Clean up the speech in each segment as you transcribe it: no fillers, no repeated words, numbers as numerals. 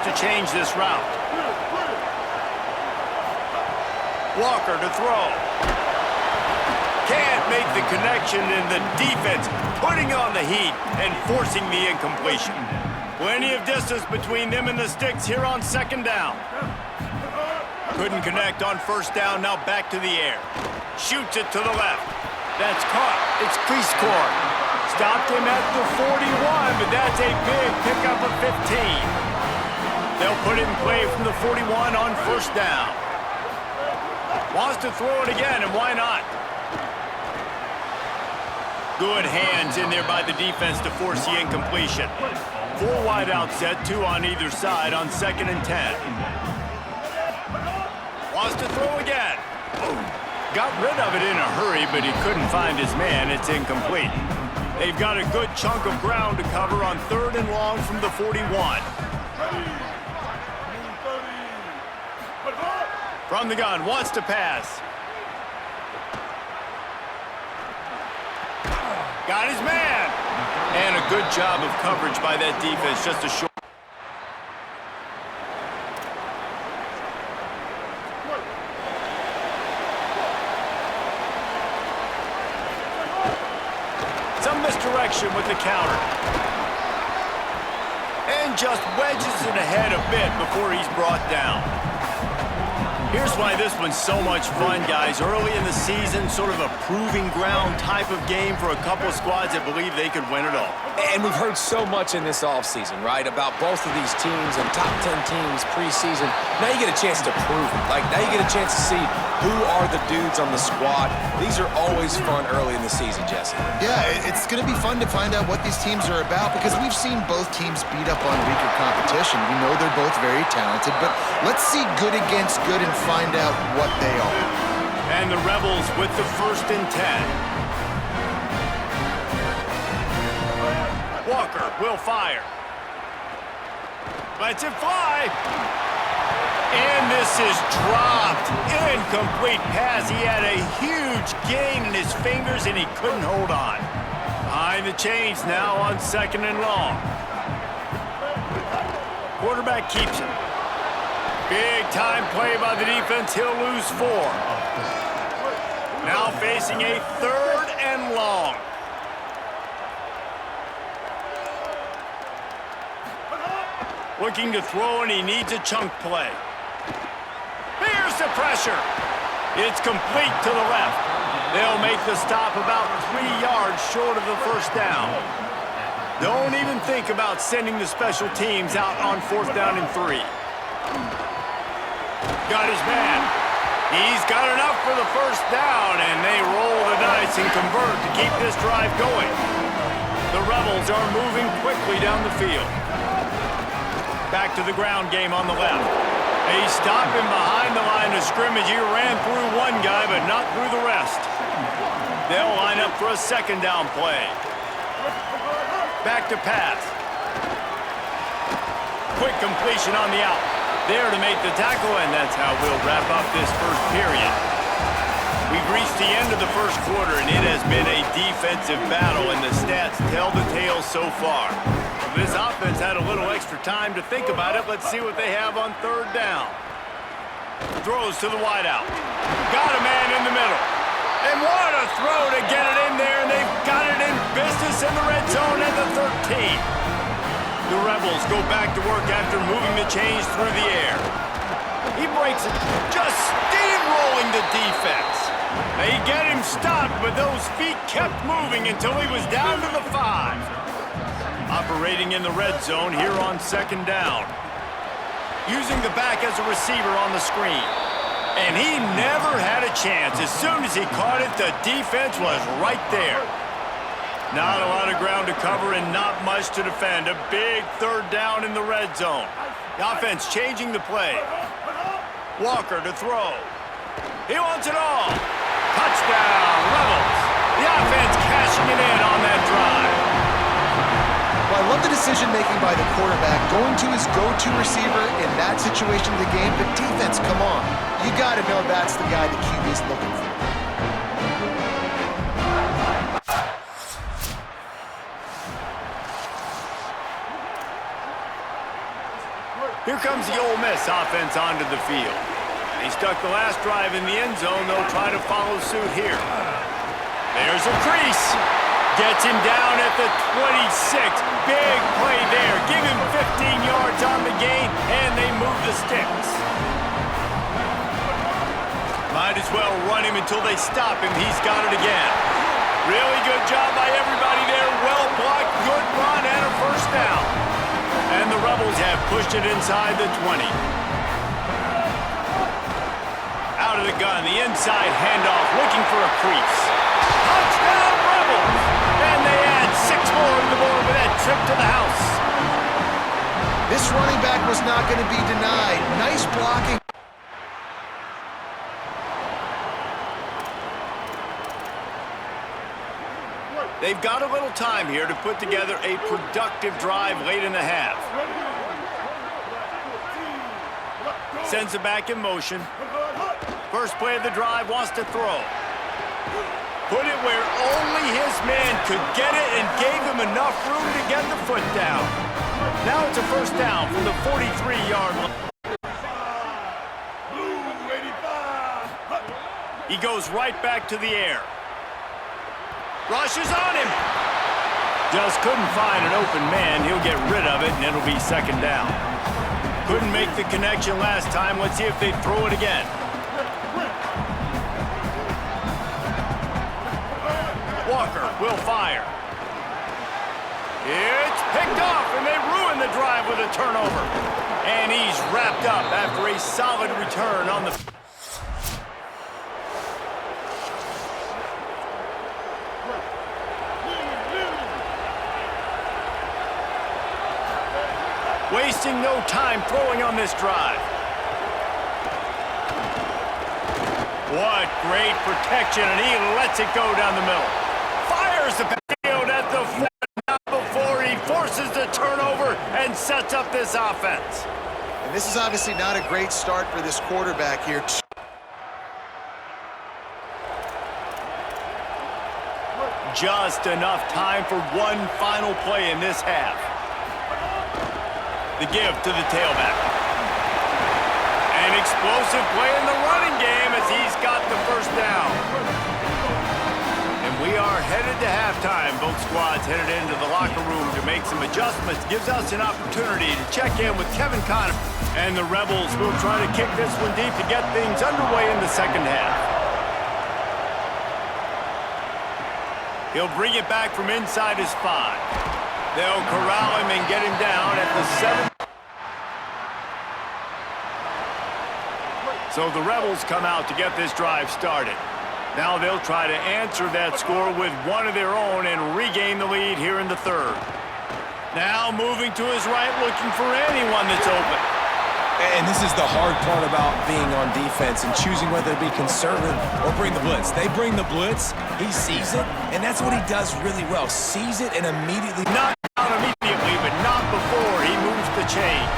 To change this route. Walker to throw. Can't make the connection, and the defense putting on the heat and forcing the incompletion. Plenty of distance between them and the sticks here on second down. Couldn't connect on first down, now back to the air. Shoots it to the left. That's caught. It's Prescore. Stopped him at the 41, but that's a big pickup of 15. They'll put it in play from the 41 on first down. Wants to throw it again, and why not? Good hands in there by the defense to force the incompletion. 4 wide out set, 2 on either side on 2nd and 10. Wants to throw again. Got rid of it in a hurry, but he couldn't find his man. It's incomplete. They've got a good chunk of ground to cover on 3rd and long from the 41. From the gun, wants to pass. Got his man. And a good job of coverage by that defense. Just a short. Some misdirection with the counter. And just wedges it ahead a bit before he's brought down. Here's why this one's so much fun, guys. Early in the season, sort of a proving ground type of game for a couple of squads that believe they could win it all. And we've heard so much in this offseason, right, about both of these teams and top 10 teams preseason. Now you get a chance to prove it. Like, now you get a chance to see who are the dudes on the squad. These are always fun early in the season, Jesse. Yeah, it's going to be fun to find out what these teams are about because we've seen both teams beat up on weaker competition. We know they're both very talented, but let's see good against good and find out what they are. And the Rebels with the 1st and 10. Walker will fire. Lets it fly. And this is dropped. Incomplete pass. He had a huge gain in his fingers and he couldn't hold on. Behind the chains now on 2nd and long. Quarterback keeps it. Big time play by the defense. He'll lose 4. Now facing a 3rd and long. Looking to throw, and he needs a chunk play. Here's the pressure. It's complete to the left. They'll make the stop about 3 yards short of the 1st down. Don't even think about sending the special teams out on 4th down and 3. Got his man. He's got enough for the 1st down, and they roll the dice and convert to keep this drive going. The Rebels are moving quickly down the field. Back to the ground game on the left. They stop him behind the line of scrimmage. He ran through one guy, but not through the rest. They'll line up for a 2nd down play. Back to pass. Quick completion on the out. There to make the tackle, and that's how we'll wrap up this 1st period. We've reached the end of the 1st quarter, and it has been a defensive battle, and the stats tell the tale so far. This offense had a little extra time to think about it. Let's see what they have on 3rd down. Throws to the wideout. Got a man in the middle. And what a throw to get it in there, and they've got it in business in the red zone at the 13. The Rebels go back to work after moving the chains through the air. He breaks it, just steamrolling the defense. They get him stopped, but those feet kept moving until he was down to the 5. Operating in the red zone here on 2nd down. Using the back as a receiver on the screen. And he never had a chance. As soon as he caught it, the defense was right there. Not a lot of ground to cover and not much to defend. A big 3rd down in the red zone. The offense changing the play. Walker to throw. He wants it all. Touchdown, Rebels. The offense cashing it in on that drive. Well, I love the decision-making by the quarterback, going to his go-to receiver in that situation of the game. But defense, come on. You got to know that's the guy the QB is looking for. Here comes the Ole Miss offense onto the field. They stuck the last drive in the end zone. They'll try to follow suit here. There's a crease. Gets him down at the 26. Big play there. Give him 15 yards on the gain, and they move the sticks. Might as well run him until they stop him. He's got it again. Really good job by everybody there. Well blocked, good run, and a 1st down. And the Rebels have pushed it inside the 20. Out of the gun, the inside handoff, looking for a crease. Touchdown, Rebels! And they add 6 more to the board with that trip to the house. This running back was not going to be denied. Nice blocking. They've got a little time here to put together a productive drive late in the half. Sends it back in motion. First play of the drive, wants to throw. Put it where only his man could get it and gave him enough room to get the foot down. Now it's a first down from the 43-yard line. He goes right back to the air. Rushes on him. Just couldn't find an open man. He'll get rid of it, and it'll be second down. Couldn't make the connection last time. Let's see if they throw it again. Walker will fire. It's picked off, and they ruin the drive with a turnover. And he's wrapped up after a solid return on the... Wasting no time throwing on this drive. What great protection, and he lets it go down the middle. Fires the field at the 4 before he forces the turnover and sets up this offense. And this is obviously not a great start for this quarterback here. Just enough time for one final play in this half. The give to the tailback. An explosive play in the running game as he's got the first down. And we are headed to halftime. Both squads headed into the locker room to make some adjustments. Gives us an opportunity to check in with Kevin Conner. And the Rebels will try to kick this one deep to get things underway in the second half. He'll bring it back from inside his 5. They'll corral him and get him down at the 7. So the Rebels come out to get this drive started. Now they'll try to answer that score with one of their own and regain the lead here in the 3rd. Now moving to his right, looking for anyone that's open. And this is the hard part about being on defense and choosing whether to be conservative or bring the blitz. They bring the blitz, he sees it, and that's what he does really well. Sees it and immediately... Not down immediately, but not before he moves the chains.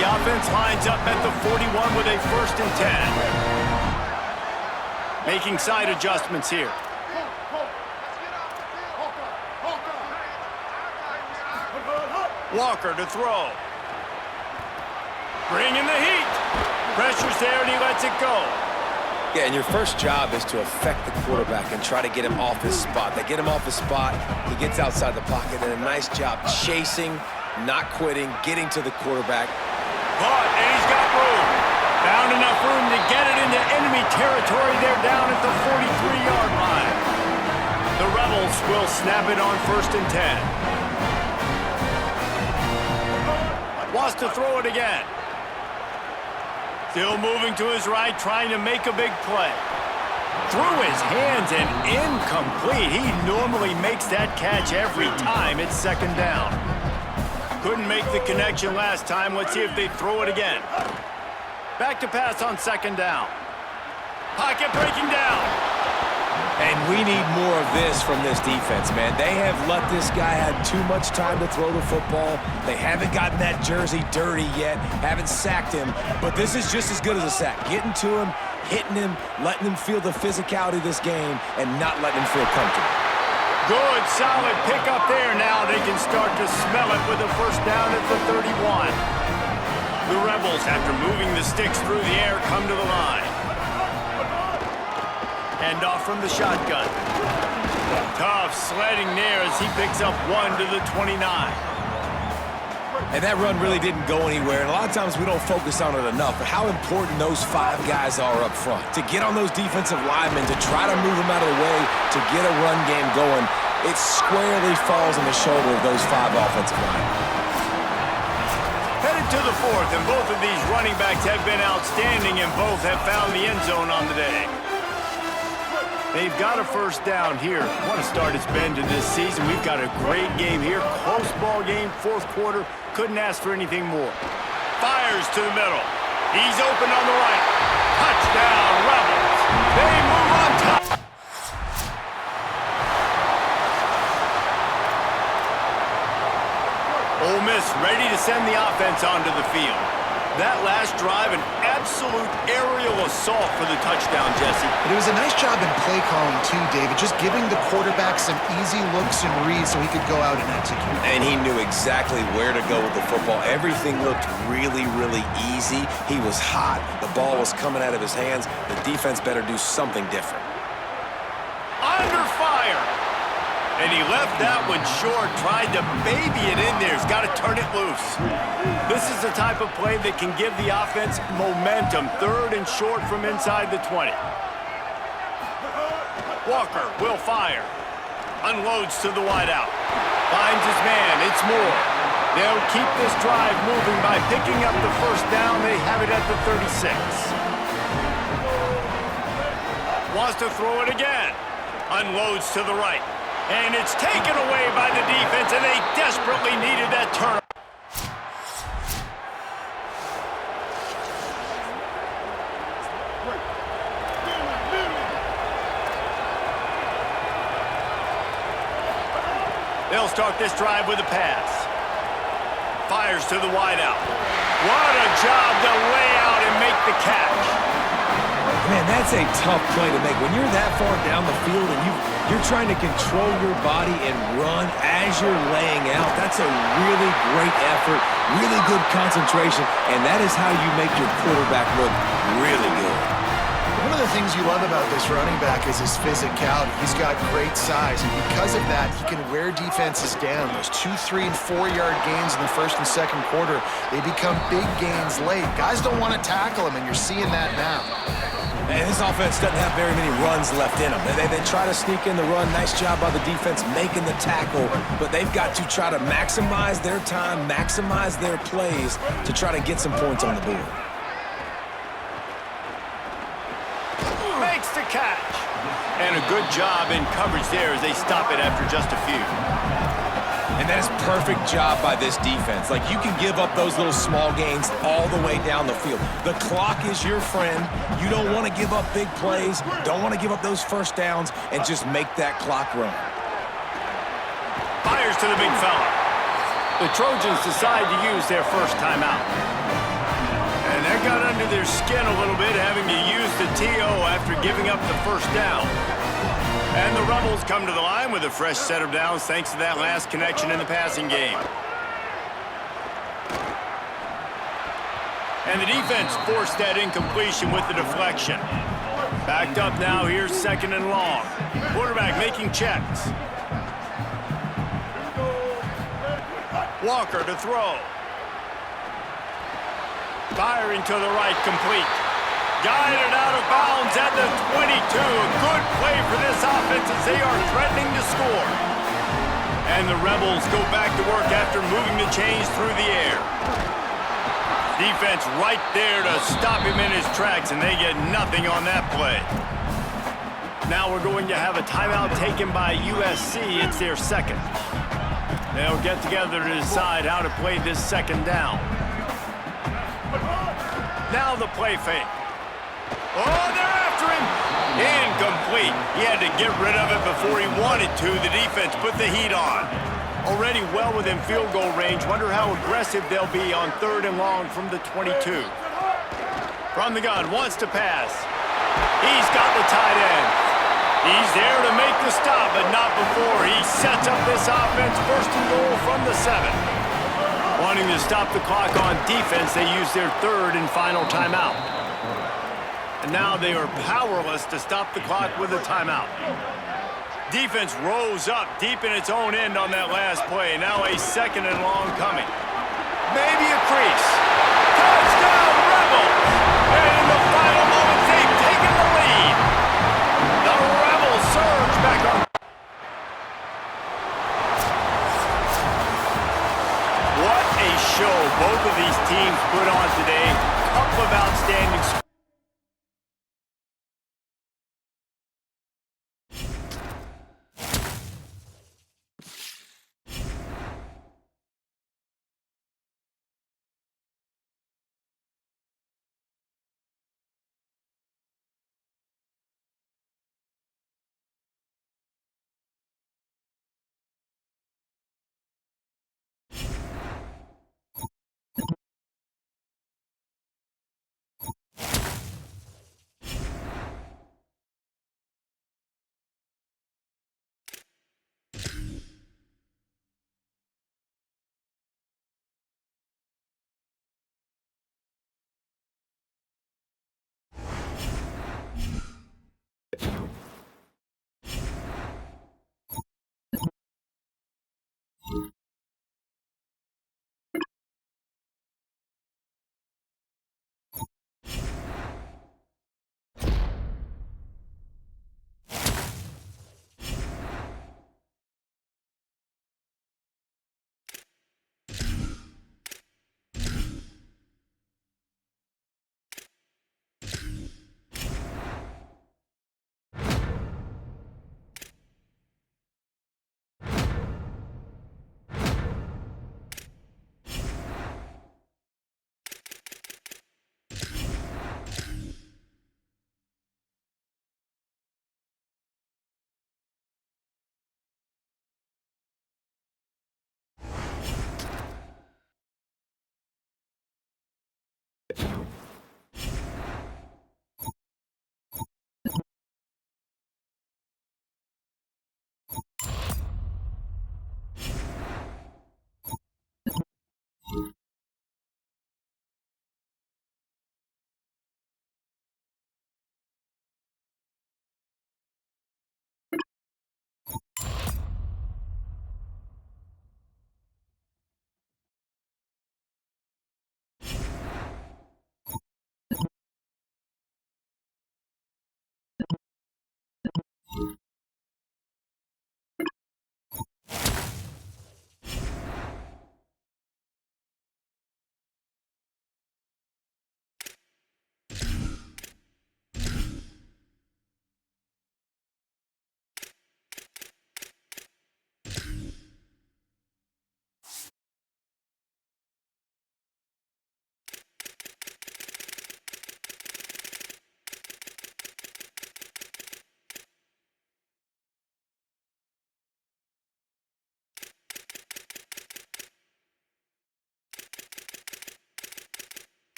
The offense lines up at the 41 with a 1st and 10. Making side adjustments here. Walker to throw. Bringing the heat. Pressure's there and he lets it go. Yeah, and your first job is to affect the quarterback and try to get him off his spot. They get him off his spot, he gets outside the pocket, and a nice job chasing, not quitting, getting to the quarterback. Caught, and he's got room. Found enough room to get it into enemy territory. They're down at the 43-yard line. The Rebels will snap it on 1st and 10. Wants to throw it again. Still moving to his right, trying to make a big play. Through his hands and incomplete. He normally makes that catch every time. It's 2nd down. Couldn't make the connection last time. Let's see if they throw it again. Back to pass on 2nd down. Pocket breaking down. And we need more of this from this defense, man. They have let this guy have too much time to throw the football. They haven't gotten that jersey dirty yet, haven't sacked him, but this is just as good as a sack. Getting to him, hitting him, letting him feel the physicality of this game, and not letting him feel comfortable. Good, solid pickup there. Now they can start to smell it with a first down at the 31. The Rebels, after moving the sticks through the air, come to the line. Hand off from the shotgun. Tough sledding there as he picks up 1 to the 29. And that run really didn't go anywhere, and a lot of times we don't focus on it enough, but how important those 5 guys are up front. To get on those defensive linemen, to try to move them out of the way, to get a run game going, it squarely falls on the shoulder of those 5 offensive linemen. Headed to the 4th, and both of these running backs have been outstanding, and both have found the end zone on the day. They've got a first down here. What a start it's been to this season. We've got a great game here. Close ball game, 4th quarter. Couldn't ask for anything more. Fires to the middle. He's open on the right. Touchdown, Rebels. They move on top. Ole Miss ready to send the offense onto the field. That last drive, an absolute aerial assault for the touchdown, Jesse. And it was a nice job in play calling too, David, just giving the quarterback some easy looks and reads so he could go out and execute. And he knew exactly where to go with the football. Everything looked really, really easy. He was hot. The ball was coming out of his hands. The defense better do something different. Under fire. And he left that one short, tried to baby it in there. He's got to turn it loose. This is the type of play that can give the offense momentum. 3rd and short from inside the 20. Walker will fire. Unloads to the wideout. Finds his man. It's Moore. They'll keep this drive moving by picking up the first down. They have it at the 36. Wants to throw it again. Unloads to the right. And it's taken away by the defense, and they desperately needed that turnover. They'll start this drive with a pass. Fires to the wideout. What a job to lay out and make the catch. Man, that's a tough play to make. When you're that far down the field and you're trying to control your body and run as you're laying out, that's a really great effort, really good concentration, and that is how you make your quarterback look really good. One of the things you love about this running back is his physicality. He's got great size, and because of that, he can wear defenses down. Those 2, 3, and 4-yard gains in the first and second quarter, they become big gains late. Guys don't want to tackle him, and you're seeing that now. And this offense doesn't have very many runs left in them. They try to sneak in the run. Nice job by the defense making the tackle, but they've got to try to maximize their time, maximize their plays to try to get some points on the board. Makes the catch. And a good job in coverage there as they stop it after just a few. And that is perfect job by this defense. Like, you can give up those little small gains all the way down the field. The clock is your friend. You don't want to give up big plays, don't want to give up those first downs, and just make that clock run. Fires to the big fella. The Trojans decide to use their first timeout. And that got under their skin a little bit, having to use the TO after giving up the first down. And the Rebels come to the line with a fresh set of downs thanks to that last connection in the passing game. And the defense forced that incompletion with the deflection. Backed up now, here's 2nd and long. Quarterback making checks. Walker to throw. Firing to the right, complete. Guided out of bounds at the 22. A good play for this offense as they are threatening to score. And the Rebels go back to work after moving the chains through the air. Defense right there to stop him in his tracks, and they get nothing on that play. Now we're going to have a timeout taken by USC. It's their 2nd. They'll get together to decide how to play this 2nd down. Now the play fake. Oh, they're after him. Incomplete. He had to get rid of it before he wanted to. The defense put the heat on. Already well within field goal range. Wonder how aggressive they'll be on 3rd and long from the 22. From the gun, wants to pass. He's got the tight end. He's there to make the stop, but not before. He sets up this offense, 1st and goal from the 7. Wanting to stop the clock on defense, they use their 3rd and final timeout. And now they are powerless to stop the clock with a timeout. Defense rose up deep in its own end on that last play. Now a 2nd and long coming. Maybe a crease. Touchdown, Rebels! And in the final moments, they've taken the lead. The Rebels surge back on. What a show both of these teams put on today. Couple of outstanding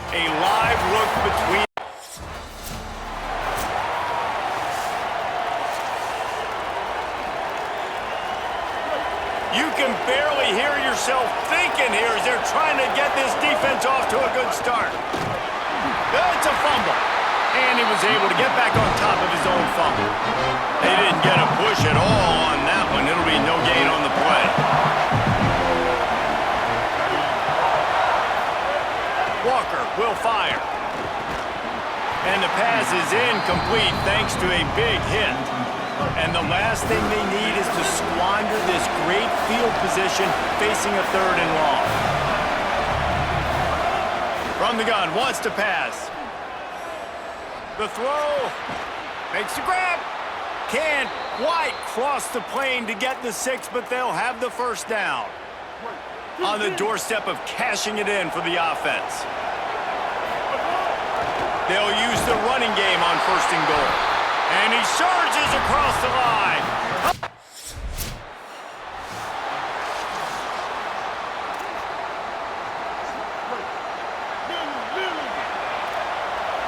A live look between... You can barely hear yourself thinking here as they're trying to get this defense off to a good start. It's a fumble. And he was able to get back on top of his own fumble. They didn't get a push at all on that one. It'll be no gain on the play. Walker will fire. And the pass is incomplete thanks to a big hit. And the last thing they need is to squander this great field position facing a 3rd and long. From the gun, wants to pass. The throw. Makes the grab. Can't quite cross the plane to get the 6, but they'll have the first down. On the doorstep of cashing it in for the offense. They'll use the running game on 1st and goal. And he surges across the line.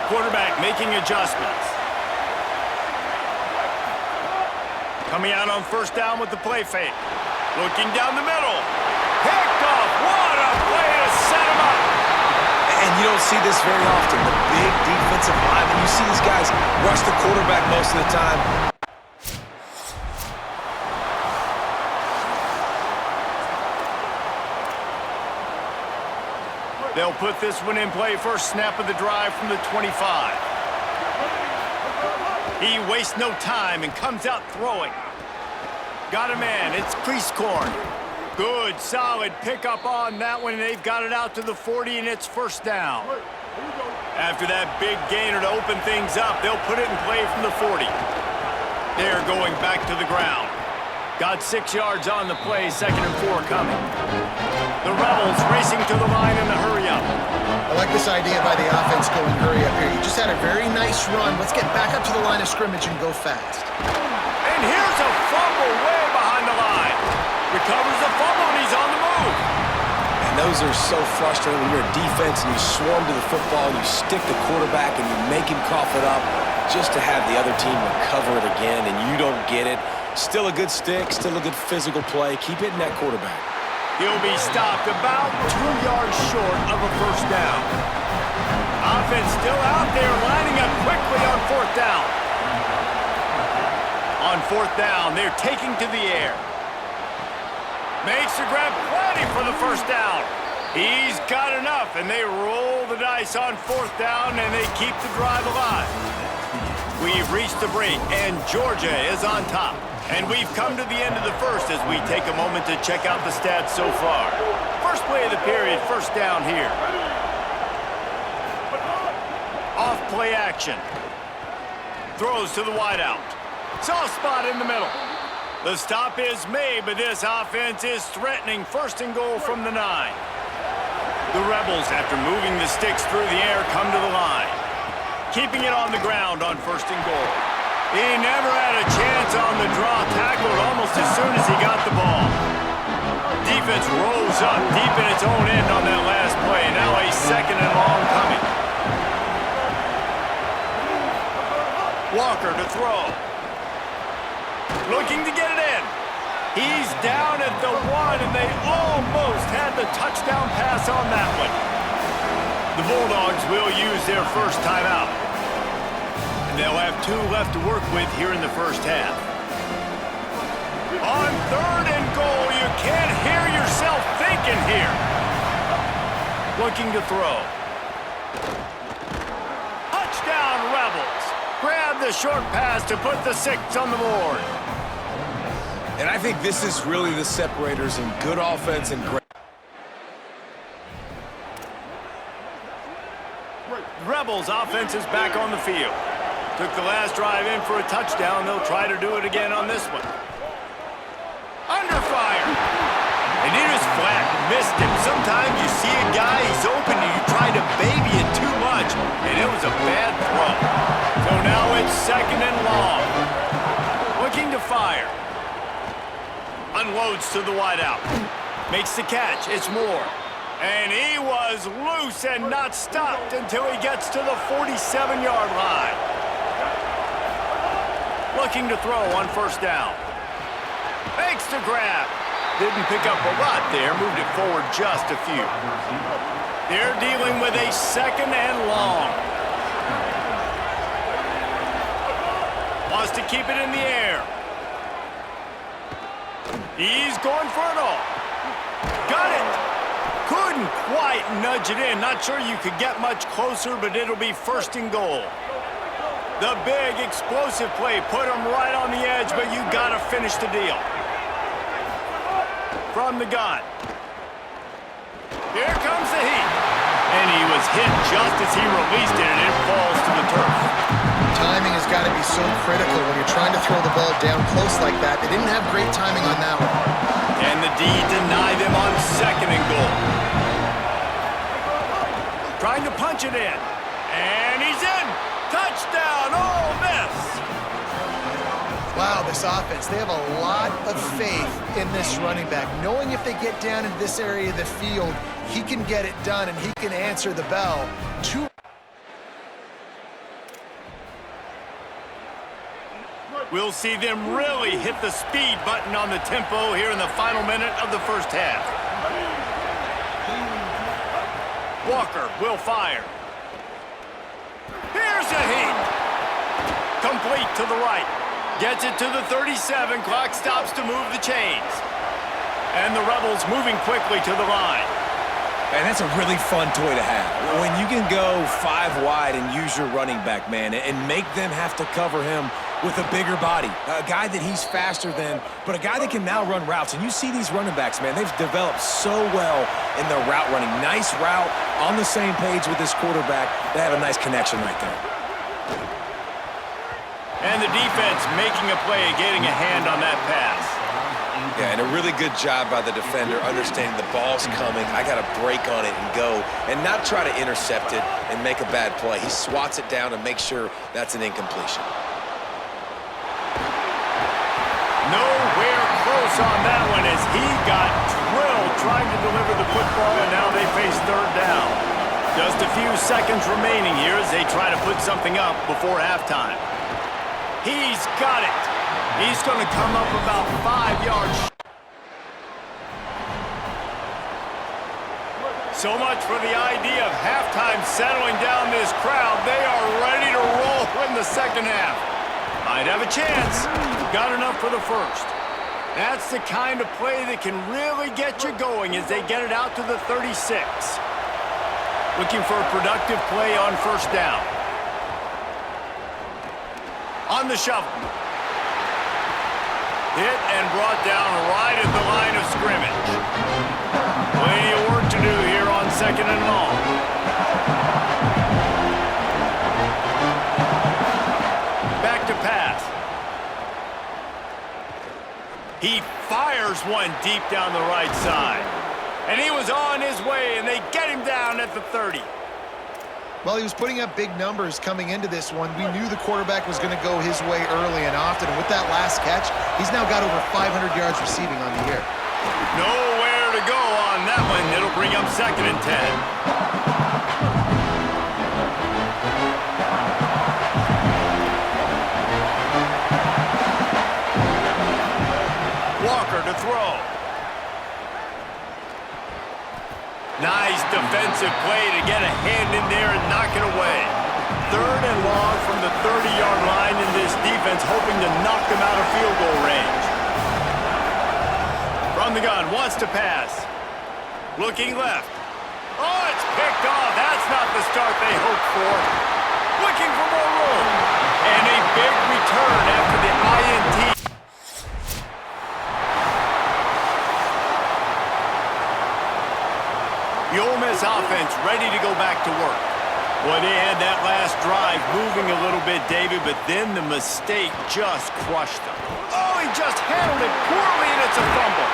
Quarterback making adjustments. Coming out on 1st down with the play fake. Looking down the middle. Picked off. What a play to set him up. And you don't see this very often. The big defensive linemen, you see these guys rush the quarterback most of the time. They'll put this one in play first snap of the drive from the 25. He wastes no time and comes out throwing. Got a man. It's crease corn. Good, solid pickup on that one, and they've got it out to the 40, and it's 1st down. After that big gainer to open things up, they'll put it in play from the 40. They're going back to the ground. Got 6 yards on the play, 2nd and 4 coming. The Rebels racing to the line in a hurry-up. I like this idea by the offense going hurry up here. You just had a very nice run. Let's get back up to the line of scrimmage and go fast. And here's a fumble way behind the line. Recovers the fumble, and he's on the move. And those are so frustrating when you're a defense and you swarm to the football and you stick the quarterback and you make him cough it up just to have the other team recover it again and you don't get it. Still a good stick, still a good physical play. Keep hitting that quarterback. He'll be stopped about 2 yards short of a first down. Offense still out there lining up quickly on 4th down. On 4th down, they're taking to the air. Makes the grab plenty for the first down. He's got enough, and they roll the dice on 4th down, and they keep the drive alive. We've reached the break, and Georgia is on top. And we've come to the end of the first as we take a moment to check out the stats so far. First play of the period, first down here. Off play action. Throws to the wideout. Soft spot in the middle. The stop is made, but this offense is threatening 1st and goal from the 9. The Rebels, after moving the sticks through the air, come to the line. Keeping it on the ground on 1st and goal. He never had a chance on the draw, tackled almost as soon as he got the ball. Defense rolls up deep in its own end on that last play. Now a 2nd and long coming. Walker to throw. Looking to get it in. He's down at the 1, and they almost had the touchdown pass on that one. The Bulldogs will use their first timeout. They'll have 2 left to work with here in the first half. On 3rd and goal, you can't hear yourself thinking here. Looking to throw. Touchdown, Rebels. Grab the short pass to put the 6 on the board. And I think this is really the separators in good offense and great. Rebels offense is back on the field. Took the last drive in for a touchdown. They'll try to do it again on this one. Under fire. And he just flat missed him. Sometimes you see a guy, he's open, and you try to baby it too much, and it was a bad throw. So now it's 2nd and long. Looking to fire. Unloads to the wideout. Makes the catch. It's Moore. And he was loose and not stopped until he gets to the 47-yard line. Looking to throw on 1st down. Makes the grab. Didn't pick up a lot there. Moved it forward just a few. They're dealing with a 2nd and long. Wants to keep it in the air. He's going for it all. Got it. Couldn't quite nudge it in. Not sure you could get much closer, but it'll be 1st and goal. The big explosive play put him right on the edge, but you gotta finish the deal. From the gun. Here comes the heat. And he was hit just as he released it, and it falls to the turf. Timing has got to be so critical when you're trying to throw the ball down close like that. They didn't have great timing on that one. And the D denied them on 2nd and goal. Trying to punch it in. And he's in. Touchdown, Ole Miss. Wow, this offense, they have a lot of faith in this running back. Knowing if they get down into this area of the field, he can get it done and he can answer the bell. We'll see them really hit the speed button on the tempo here in the final minute of the first half. Walker will fire. Here's a heat. Complete to the right. Gets it to the 37. Clock stops to move the chains. And the Rebels moving quickly to the line. And that's a really fun toy to have. When you can go 5 wide and use your running back, man, and make them have to cover him with a bigger body. A guy that he's faster than, but a guy that can now run routes. And you see these running backs, man, they've developed so well in their route running. Nice route, on the same page with this quarterback. They have a nice connection right there. And the defense making a play, getting a hand on that pass. Yeah, and a really good job by the defender, understanding the ball's coming. I got to break on it and go, and not try to intercept it and make a bad play. He swats it down and makes sure that's an incompletion. Nowhere close on that one as he got drilled trying to deliver the football, and now they face third down. Just a few seconds remaining here as they try to put something up before halftime. He's got it. He's going to come up about 5 yards. So much for the idea of halftime settling down this crowd. They are ready to roll in the second half. Might have a chance. Got enough for the first. That's the kind of play that can really get you going as they get it out to the 36. Looking for a productive play on first down. On the shovel. Hit and brought down right at the line of scrimmage. Plenty of work to do here on second and long. Back to pass. He fires one deep down the right side. And he was on his way, and they get him down at the 30. Well, he was putting up big numbers coming into this one. We knew the quarterback was going to go his way early and often. And with that last catch, he's now got over 500 yards receiving on the year. Nowhere to go on that one. It'll bring up second and 10. Walker to throw. Nice defensive play to get a hand in there and knock it away. Third and long from the 30-yard line, in this defense hoping to knock them out of field goal range. From the gun, wants to pass. Looking left. Oh, it's picked off. That's not the start they hoped for. Looking for more room. And a big return after the INT. The Ole Miss offense ready to go back to work. Well, they had that last drive moving a little bit, David, but then the mistake just crushed them. Oh, he just handled it poorly, and it's a fumble.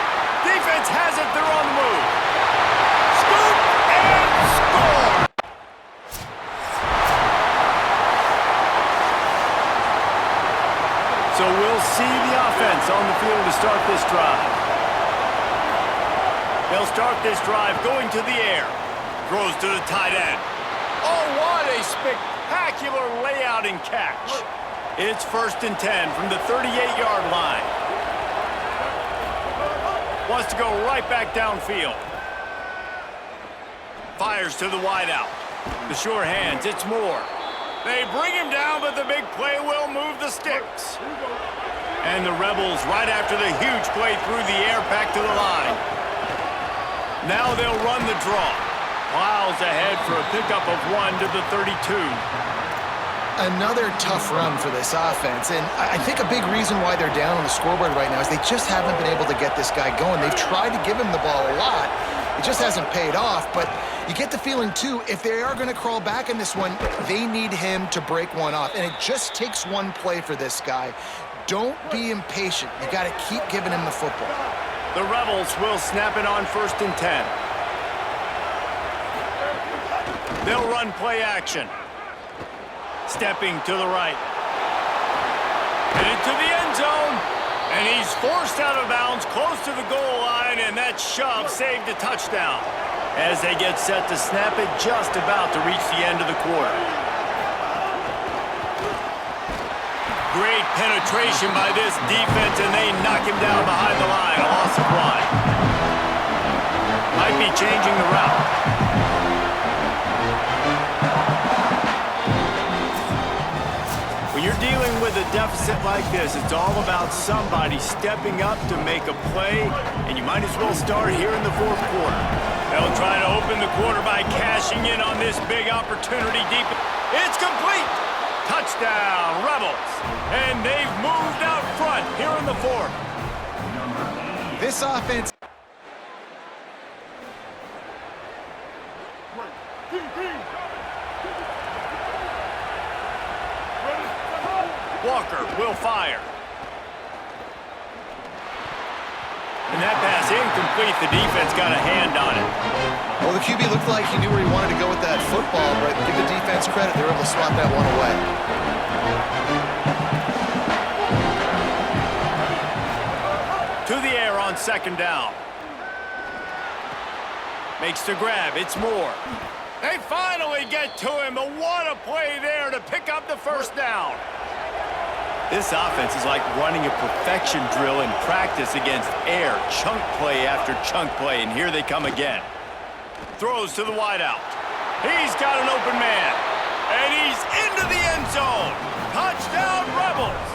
Defense has it. They're on the move. Scoop and score. So we'll see the offense on the field to start this drive. They'll start this drive going to the air. Throws to the tight end. Oh, what a spectacular layout and catch. It's first and 10 from the 38-yard line. Wants to go right back downfield. Fires to the wideout. The sure hands, it's Moore. They bring him down, but the big play will move the sticks. And the Rebels, right after the huge play through the air, back to the line. Now they'll run the draw. Plows ahead for a pickup of 1 to the 32. Another tough run for this offense, and I think a big reason why they're down on the scoreboard right now is they just haven't been able to get this guy going. They've tried to give him the ball a lot. It just hasn't paid off, but you get the feeling, too, if they are going to crawl back in this one, they need him to break one off, and it just takes one play for this guy. Don't be impatient. You got to keep giving him the football. The Rebels will snap it on first and 10. They'll run play action. Stepping to the right. Headed to the end zone. And he's forced out of bounds close to the goal line, and that shove saved a touchdown. As they get set to snap it, just about to reach the end of the quarter. Great penetration by this defense, and they knock him down behind the line. A loss of 1. Might be changing the route. When you're dealing with a deficit like this, it's all about somebody stepping up to make a play, and you might as well start here in the fourth quarter. They'll try to open the quarter by cashing in on this big opportunity deep. It's complete! Touchdown, Rebels. And they've moved out front here in the fourth. This offense... Walker will fire. And that pass incomplete. The defense got a hand on it. Well, the QB looked like he knew where he wanted to go with that football, but give the defense credit. They were able to swat that one away. To the air on second down. Makes the grab. It's Moore. They finally get to him, but what a play there to pick up the first down. This offense is like running a perfection drill in practice against air, chunk play after chunk play, and here they come again. Throws to the wideout. He's got an open man, and he's into the end zone. Touchdown, Rebels.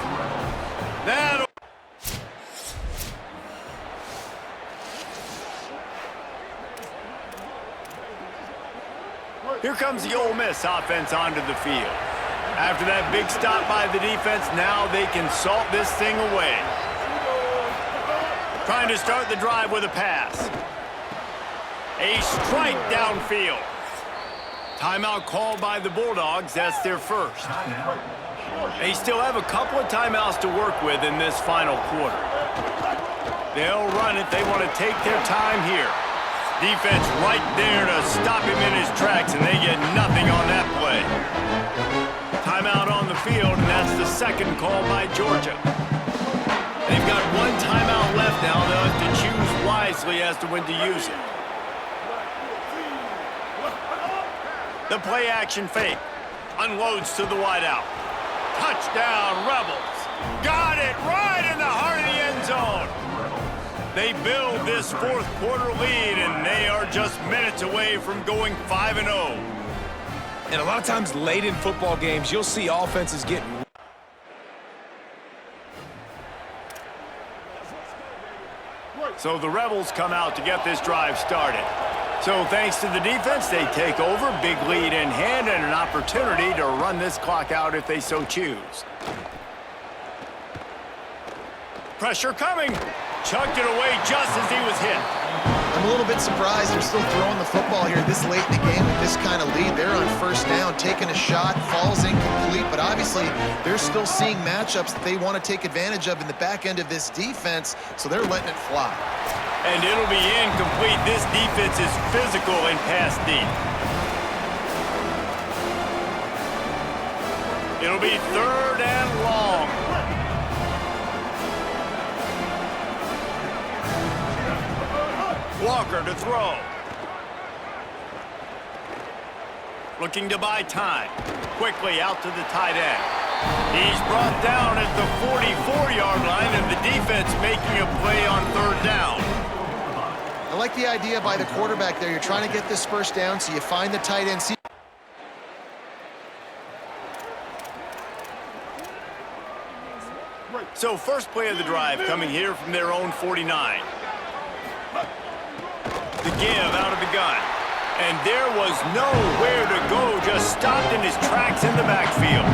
That'll... Here comes the Ole Miss offense onto the field. After that big stop by the defense, now they can salt this thing away. Trying to start the drive with a pass. A strike downfield. Timeout called by the Bulldogs. That's their first. They still have a couple of timeouts to work with in this final quarter. They'll run it. They want to take their time here. Defense right there to stop him in his tracks, and they get nothing on that play. Timeout on the field, and that's the second call by Georgia. They've got one timeout left now. They'll have to choose wisely as to when to use it. The play-action fake. Unloads to the wideout. Touchdown, Rebels. Got it right in the heart of the end zone. They build this fourth quarter lead, and they are just minutes away from going 5-0. And a lot of times late in football games, you'll see offenses getting... So the Rebels come out to get this drive started. So thanks to the defense, they take over, big lead in hand, and an opportunity to run this clock out if they so choose. Pressure coming. Chucked it away just as he was hit. I'm a little bit surprised they're still throwing the football here this late in the game with this kind of lead. They're on first down, taking a shot, falls incomplete, but obviously they're still seeing matchups that they want to take advantage of in the back end of this defense, so they're letting it fly. And it'll be incomplete. This defense is physical and pass deep. It'll be third and long. Walker to throw. Looking to buy time. Quickly out to the tight end. He's brought down at the 44-yard line, and the defense making a play on third down. I like the idea by the quarterback there. You're trying to get this first down, so you find the tight end. So first play of the drive coming here from their own 49. The give out of the gun. And there was nowhere to go, just stopped in his tracks in the backfield.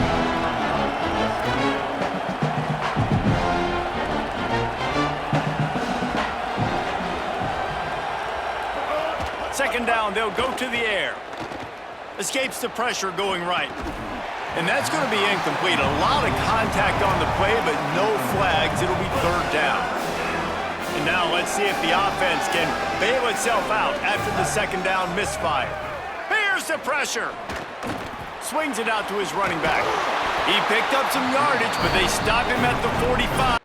Second down, they'll go to the air. Escapes the pressure going right. And that's going to be incomplete. A lot of contact on the play, but no flags. It'll be third down. And now let's see if the offense can bail itself out after the second down misfire. Here's the pressure. Swings it out to his running back. He picked up some yardage, but they stop him at the 45.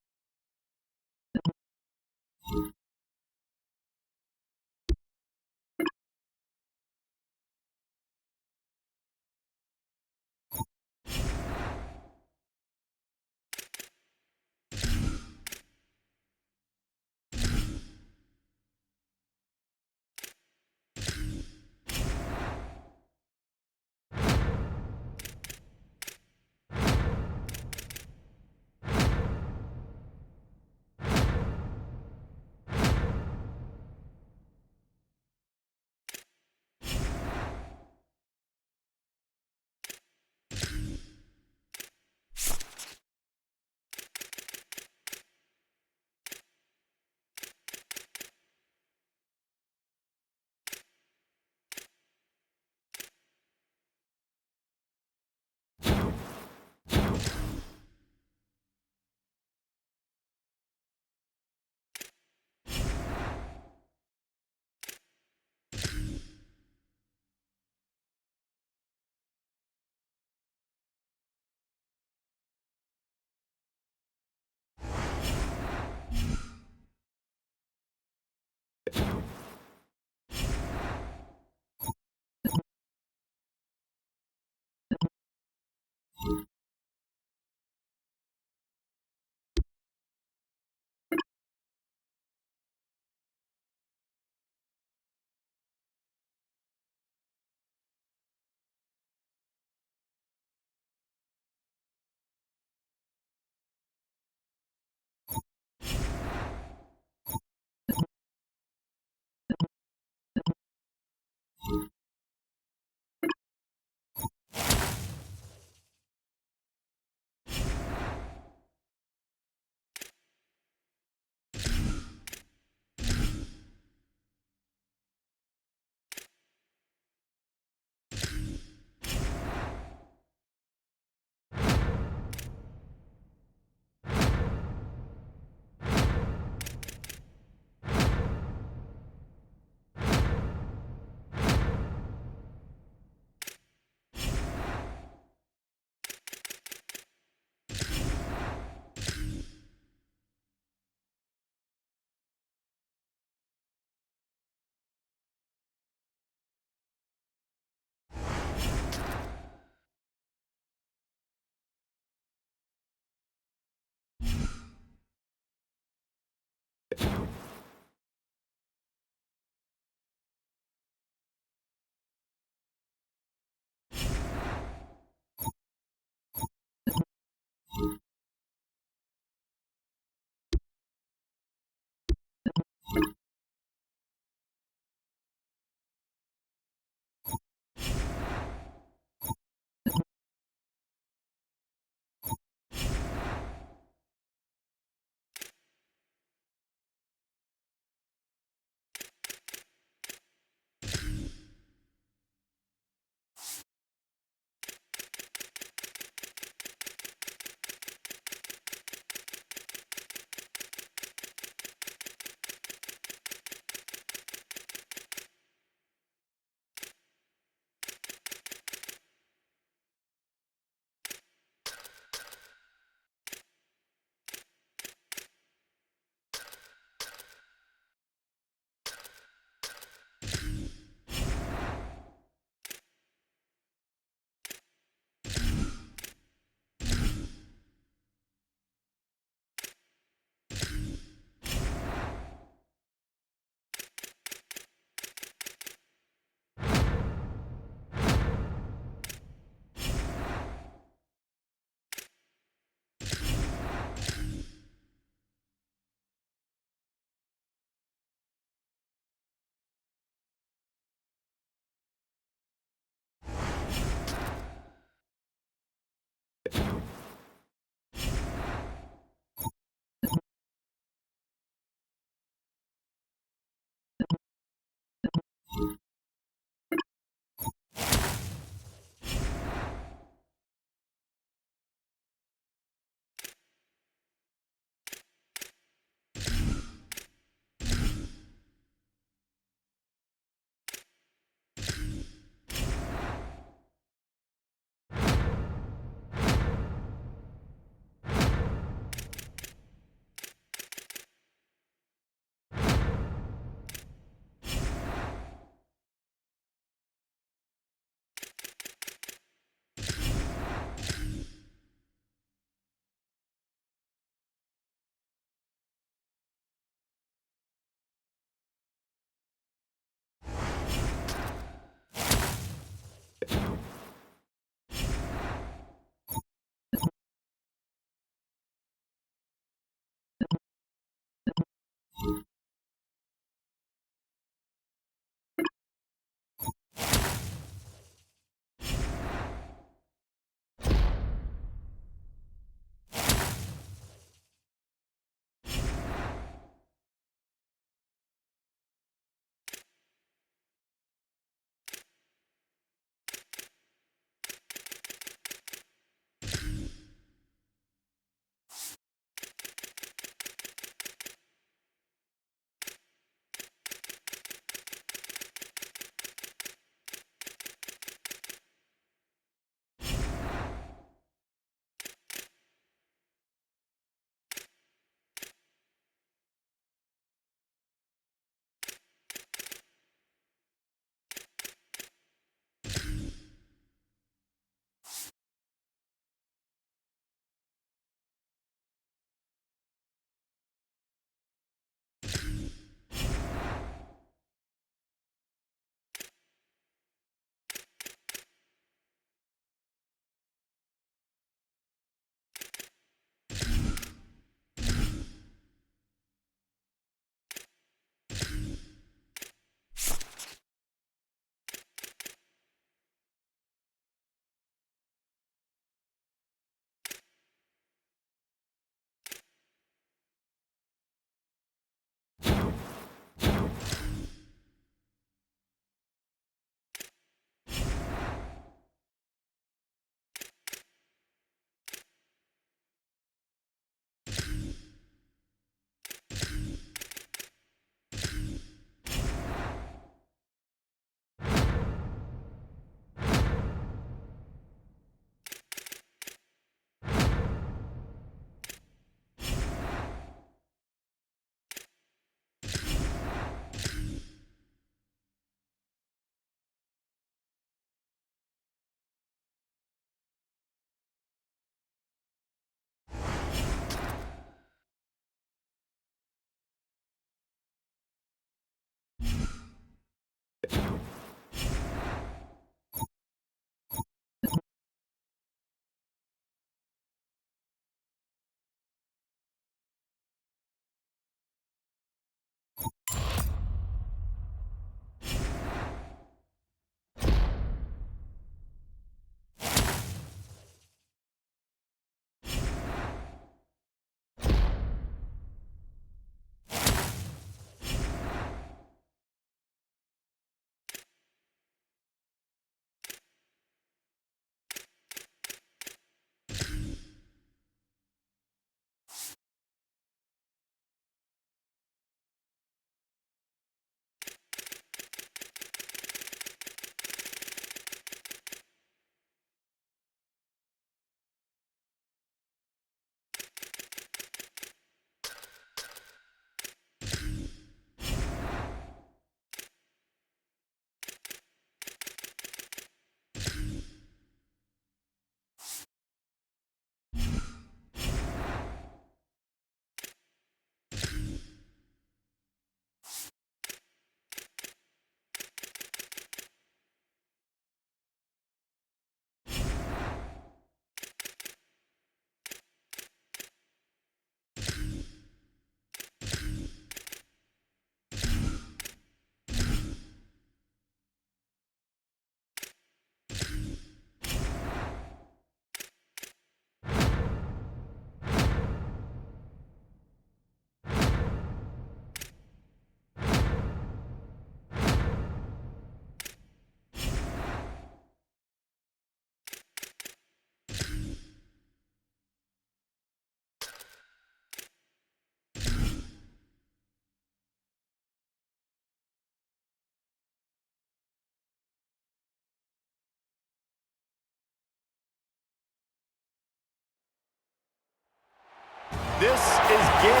This is game.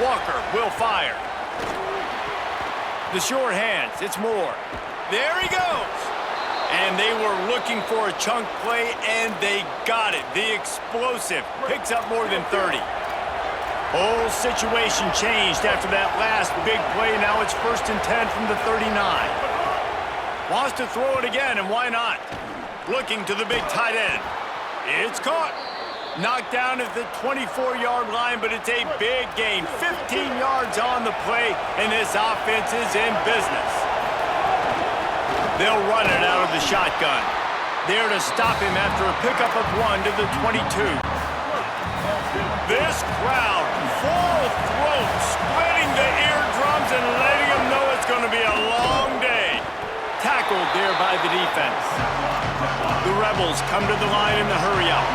Walker will fire. The short hands, it's Moore. There he goes. And they were looking for a chunk play, and they got it. The explosive picks up more than 30. Whole situation changed after that last big play. Now it's 1st and 10 from the 39. Wants to throw it again, and why not? Looking to the big tight end. It's caught. Knocked down at the 24-yard line, but it's a big gain. 15 yards on the play, and this offense is in business. They'll run it out of the shotgun. There to stop him after a pickup of 1 to the 22. This crowd, full throat, splitting the eardrums and letting them know it's going to be a long day. Tackled there by the defense. The Rebels come to the line in the hurry-up.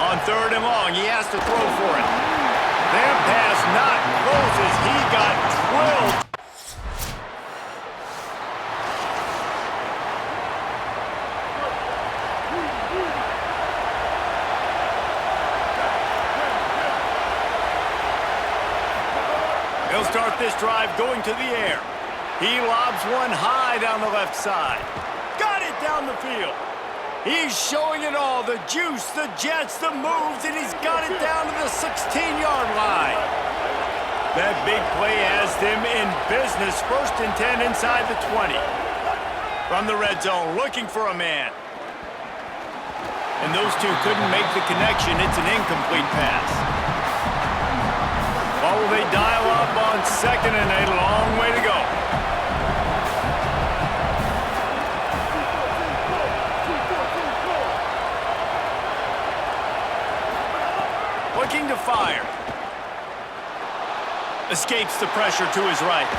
On 3rd and long, he has to throw for it. That pass not close as he got drilled. They'll start this drive going to the air. He lobs one high down the left side. Got it down the field. He's showing it all, the juice, the jets, the moves, and he's got it down to the 16-yard line. That big play has them in business. 1st and 10 inside the 20. From the red zone, looking for a man. And those two couldn't make the connection. It's an incomplete pass. Oh, they dial up on 2nd and a long way to go. Looking to fire. Escapes the pressure to his right.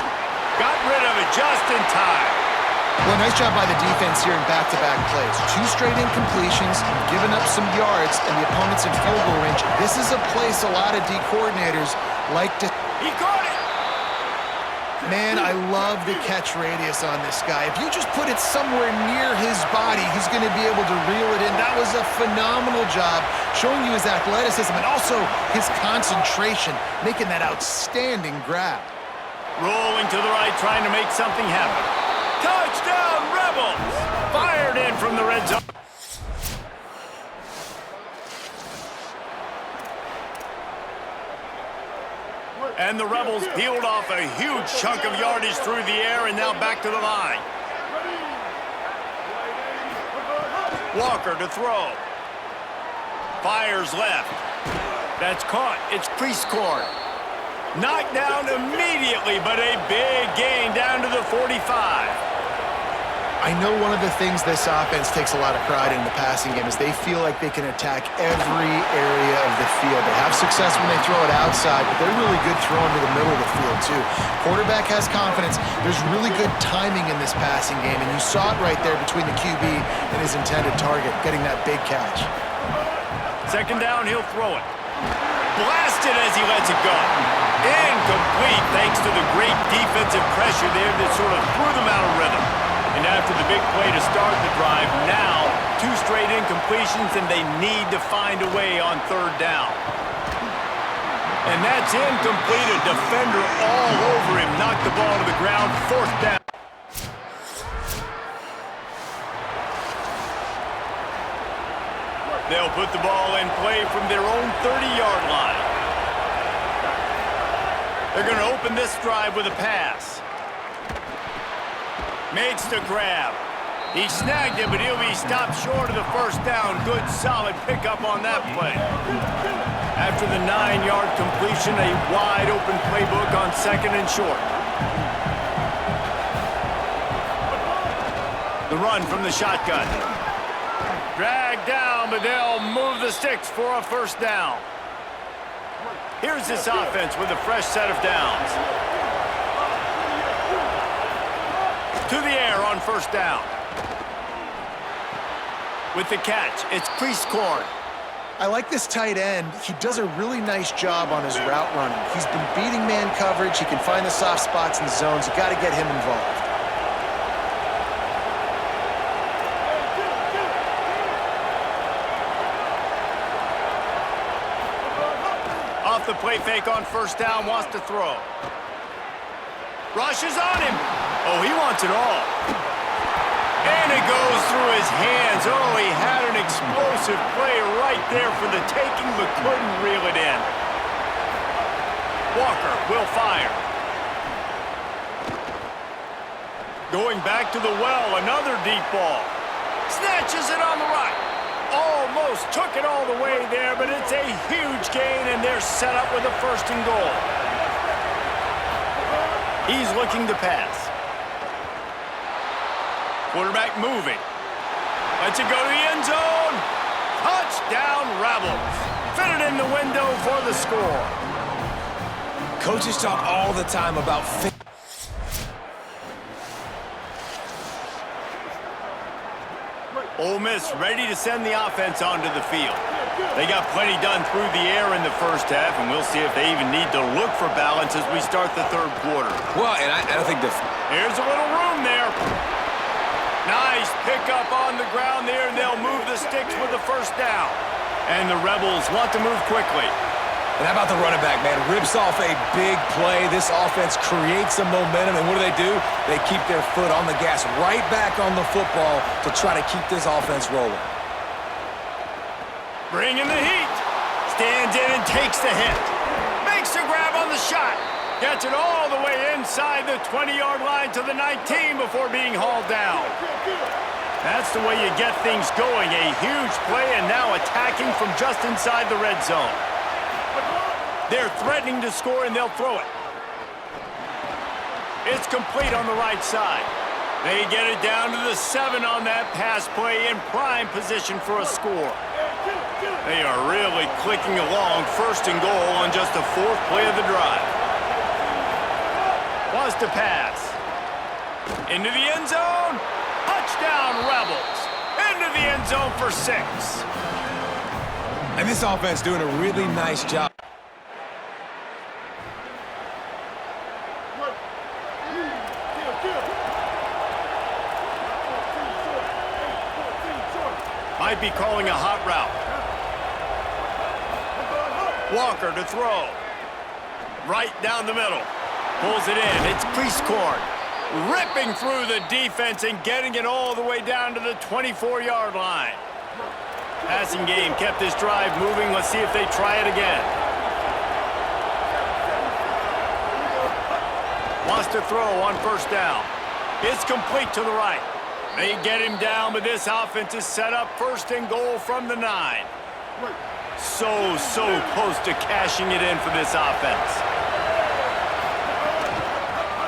Got rid of it just in time. Well, nice job by the defense here in back-to-back plays. 2 straight incompletions, giving up some yards, and the opponent's in field goal range. This is a place a lot of D coordinators like to... He caught it! Man, I love the catch radius on this guy. If you just put it somewhere near his body, he's going to be able to reel it in. That was a phenomenal job, showing you his athleticism and also his concentration, making that outstanding grab. Rolling to the right, trying to make something happen. Touchdown, Rebels! Fired in from the red zone. And the Rebels peeled off a huge chunk of yardage through the air and now back to the line. Walker to throw. Fires left. That's caught. It's Priestcourt. Knocked down immediately, but a big gain down to the 45. I know one of the things this offense takes a lot of pride in the passing game is they feel like they can attack every area of the field. They have success when they throw it outside, but they're really good throwing to the middle of the field, too. Quarterback has confidence. There's really good timing in this passing game, and you saw it right there between the QB and his intended target, getting that big catch. 2nd down, he'll throw it. Blasted as he lets it go. Incomplete thanks to the great defensive pressure there that sort of threw them out of rhythm. And after the big play to start the drive, now 2 straight incompletions, and they need to find a way on 3rd down. And that's incomplete. A defender all over him. Knocked the ball to the ground. 4th down. They'll put the ball in play from their own 30-yard line. They're going to open this drive with a pass. Makes the grab. He snagged it, but he'll be stopped short of the 1st down. Good, solid pickup on that play. After the 9-yard completion, a wide-open playbook on 2nd and short. The run from the shotgun. Dragged down, but they'll move the sticks for a 1st down. Here's this offense with a fresh set of downs. to the air on first down. With the catch, it's Priestcorn. I like this tight end. He does a really nice job on his route running. He's been beating man coverage. He can find the soft spots in the zones. You got to get him involved. Off the play fake on first down, wants to throw. Rushes on him. Oh, he wants it all. And it goes through his hands. Oh, he had an explosive play right there for the taking, but couldn't reel it in. Walker will fire. Going back to the well, another deep ball. Snatches it on the right. Almost took it all the way there, but it's a huge gain, and they're set up with a 1st and goal. He's looking to pass. Quarterback moving. Lets it go to the end zone. Touchdown, Rebels. Fitted in the window for the score. Coaches talk all the time about Ole Miss ready to send the offense onto the field. They got plenty done through the air in the first half, and we'll see if they even need to look for balance as we start the 3rd quarter. Well, and I don't think Here's a little room there. Nice pickup on the ground there, and they'll move the sticks with the 1st down. And the Rebels want to move quickly. And how about the running back, man? Rips off a big play. This offense creates some momentum, and what do? They keep their foot on the gas, right back on the football to try to keep this offense rolling. Bringing the heat. Stands in and takes the hit. Makes the grab on the shot. Gets it all the way inside the 20-yard line to the 19 before being hauled down. That's the way you get things going. A huge play, and now attacking from just inside the red zone. They're threatening to score, and they'll throw it. It's complete on the right side. They get it down to the 7 on that pass play, in prime position for a score. They are really clicking along, 1st and goal on just the 4th play of the drive. Wants to pass. Into the end zone. Touchdown, Rebels. Into the end zone for 6. And this offense doing a really nice job. Might be calling a hot route. Walker to throw. Right down the middle. Pulls it in. It's Priestcorn. Ripping through the defense and getting it all the way down to the 24-yard line. Passing game kept this drive moving. Let's see if they try it again. Wants to throw on 1st down. It's complete to the right. They get him down, but this offense is set up 1st and goal from the 9. So close to cashing it in for this offense.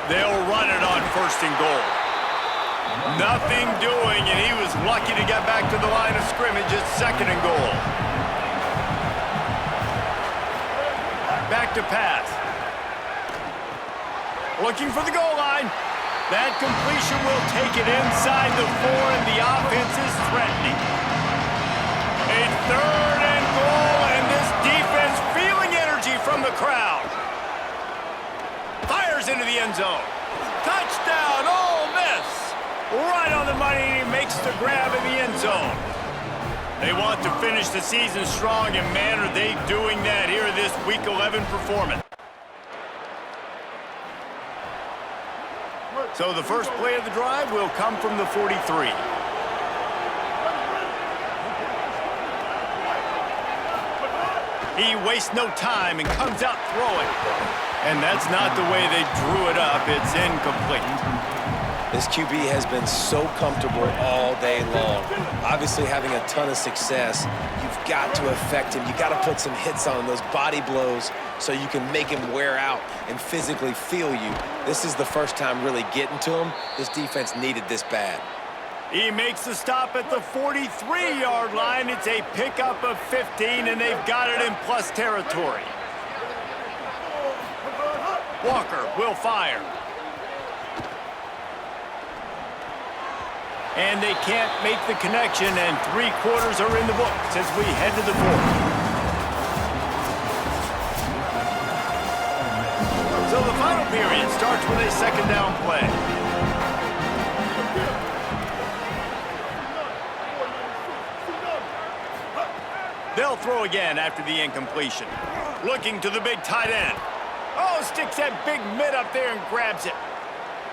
They'll run it on 1st and goal. Nothing doing, and he was lucky to get back to the line of scrimmage at 2nd and goal. Back to pass. Looking for the goal line. That completion will take it inside the 4, and the offense is threatening. A 3rd and goal, and this defense feeling energy from the crowd. Fires into the end zone. Touchdown, Ole Miss. Right on the money, and he makes the grab in the end zone. They want to finish the season strong, and man, are they doing that here in this Week 11 performance. So the first play of the drive will come from the 43. He wastes no time and comes out throwing. And that's not the way they drew it up. It's incomplete. This QB has been so comfortable all day long. Obviously having a ton of success. You've got to affect him. You got to put some hits on him, those body blows, so you can make him wear out and physically feel you. This is the first time really getting to him. This defense needed this bad. He makes the stop at the 43-yard line. It's a pickup of 15, and they've got it in plus territory. Walker will fire. And they can't make the connection, and 3 quarters are in the books as we head to the 4th. So the final period starts with a second down play. They'll throw again after the incompletion. Looking to the big tight end. Oh, sticks that big mid up there and grabs it.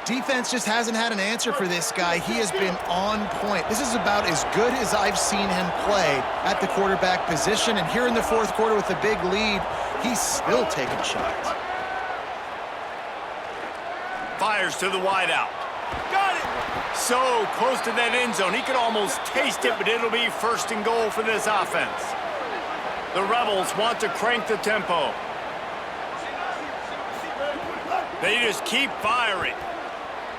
Defense just hasn't had an answer for this guy. He has been on point. This is about as good as I've seen him play at the quarterback position. And here in the 4th quarter with a big lead, he's still taking shots. Fires to the wideout. Got it! So close to that end zone. He could almost taste it, but it'll be 1st and goal for this offense. The Rebels want to crank the tempo. They just keep firing.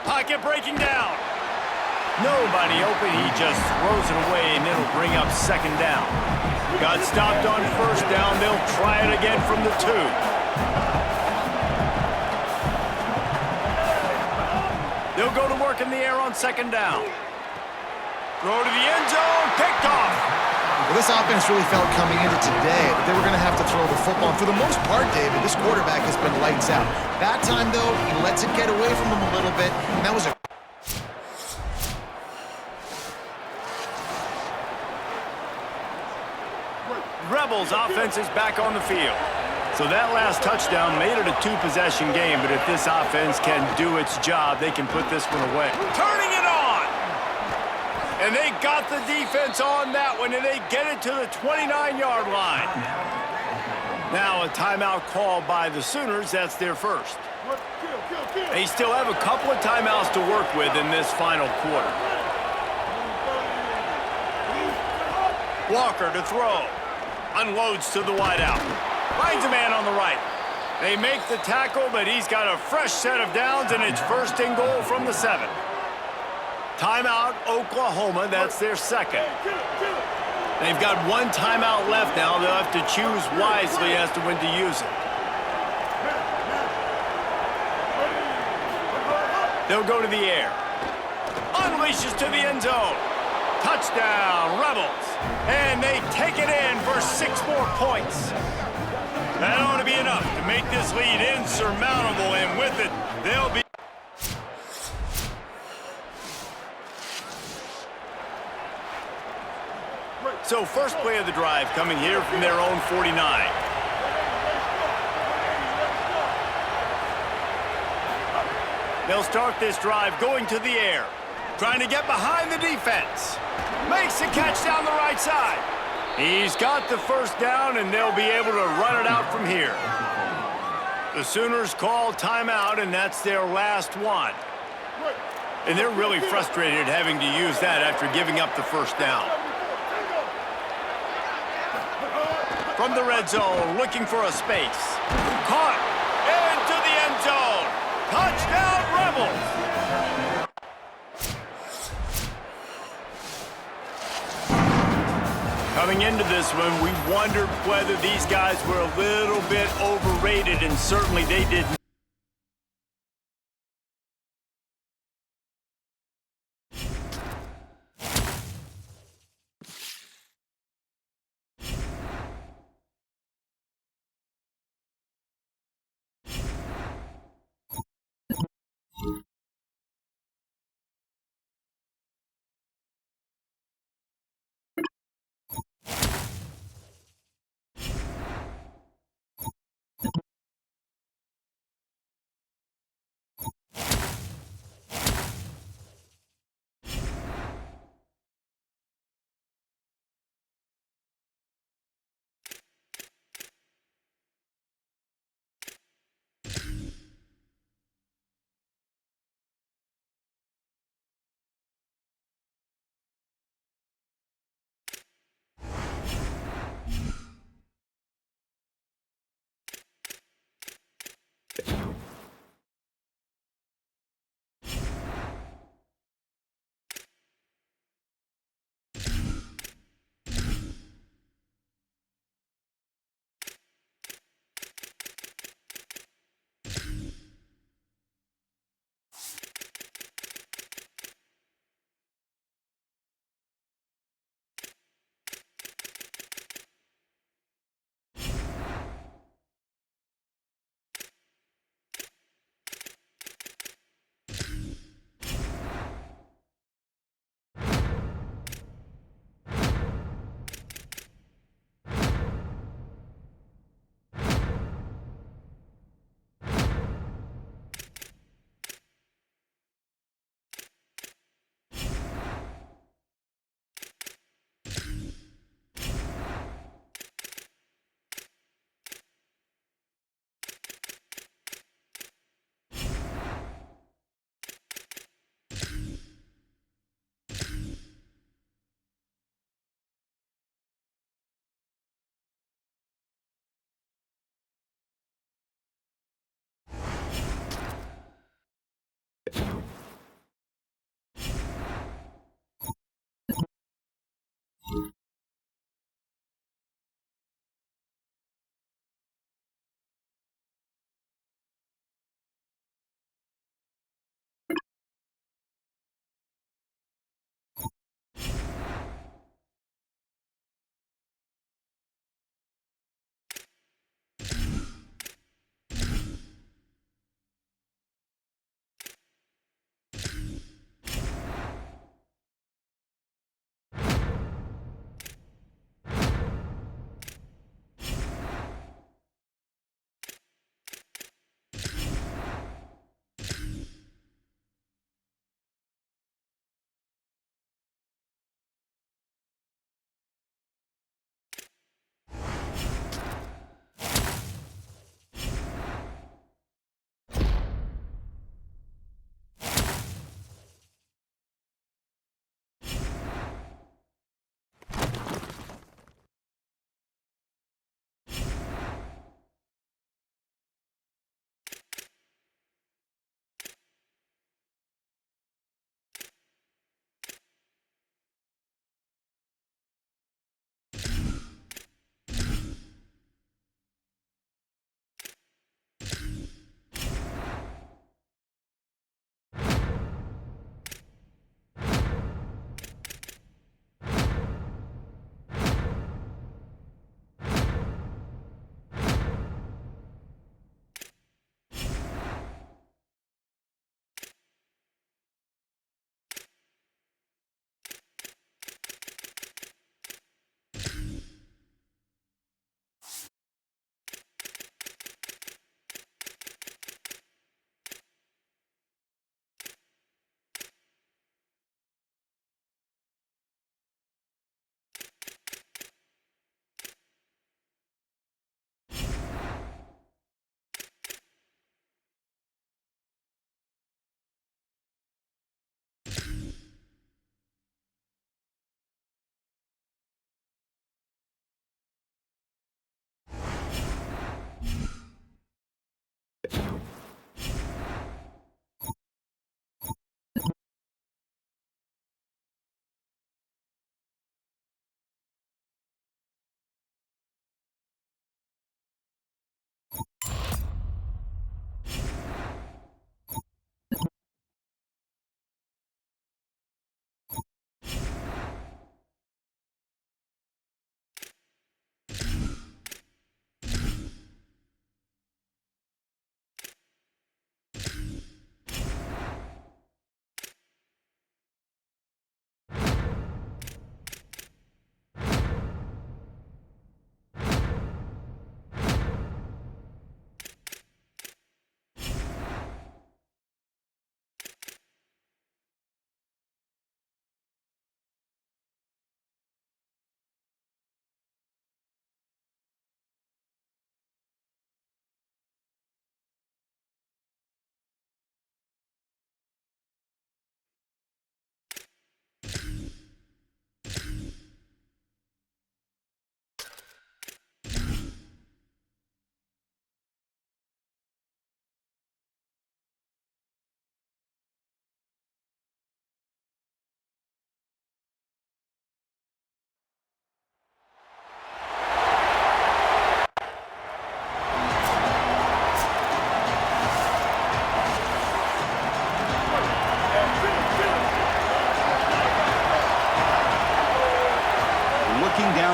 Pocket breaking down. Nobody open. He just throws it away, and it'll bring up 2nd down. Got stopped on 1st down. They'll try it again from the 2. They'll go to work in the air on 2nd down. Throw to the end zone. Picked off. Well, this offense really felt coming into today that they were going to have to throw the football. And for the most part, David, this quarterback has been lights out. That time, though, he lets it get away from him a little bit, and that was a... Rebels offense is back on the field. So that last touchdown made it a 2-possession game, but if this offense can do its job, they can put this one away. Turning it on! And they got the defense on that one, and they get it to the 29-yard line. Now a timeout called by the Sooners. That's their first. They still have a couple of timeouts to work with in this final quarter. Walker to throw. Unloads to the wideout. Finds a man on the right. They make the tackle, but he's got a fresh set of downs, and it's 1st and goal from the 7. Timeout, Oklahoma. That's their 2nd. They've got 1 timeout left now. They'll have to choose wisely as to when to use it. They'll go to the air. Unleashes to the end zone. Touchdown, Rebels. And they take it in for 6 more points. That ought to be enough to make this lead insurmountable, and with it, they'll be... So first play of the drive coming here from their own 49. They'll start this drive going to the air. Trying to get behind the defense. Makes the catch down the right side. He's got the 1st down, and they'll be able to run it out from here. The Sooners call timeout, and that's their last one. And they're really frustrated having to use that after giving up the 1st down. From the red zone, looking for a space. Caught into the end zone. Touchdown, Rebels. Coming into this one, we wondered whether these guys were a little bit overrated, and certainly they did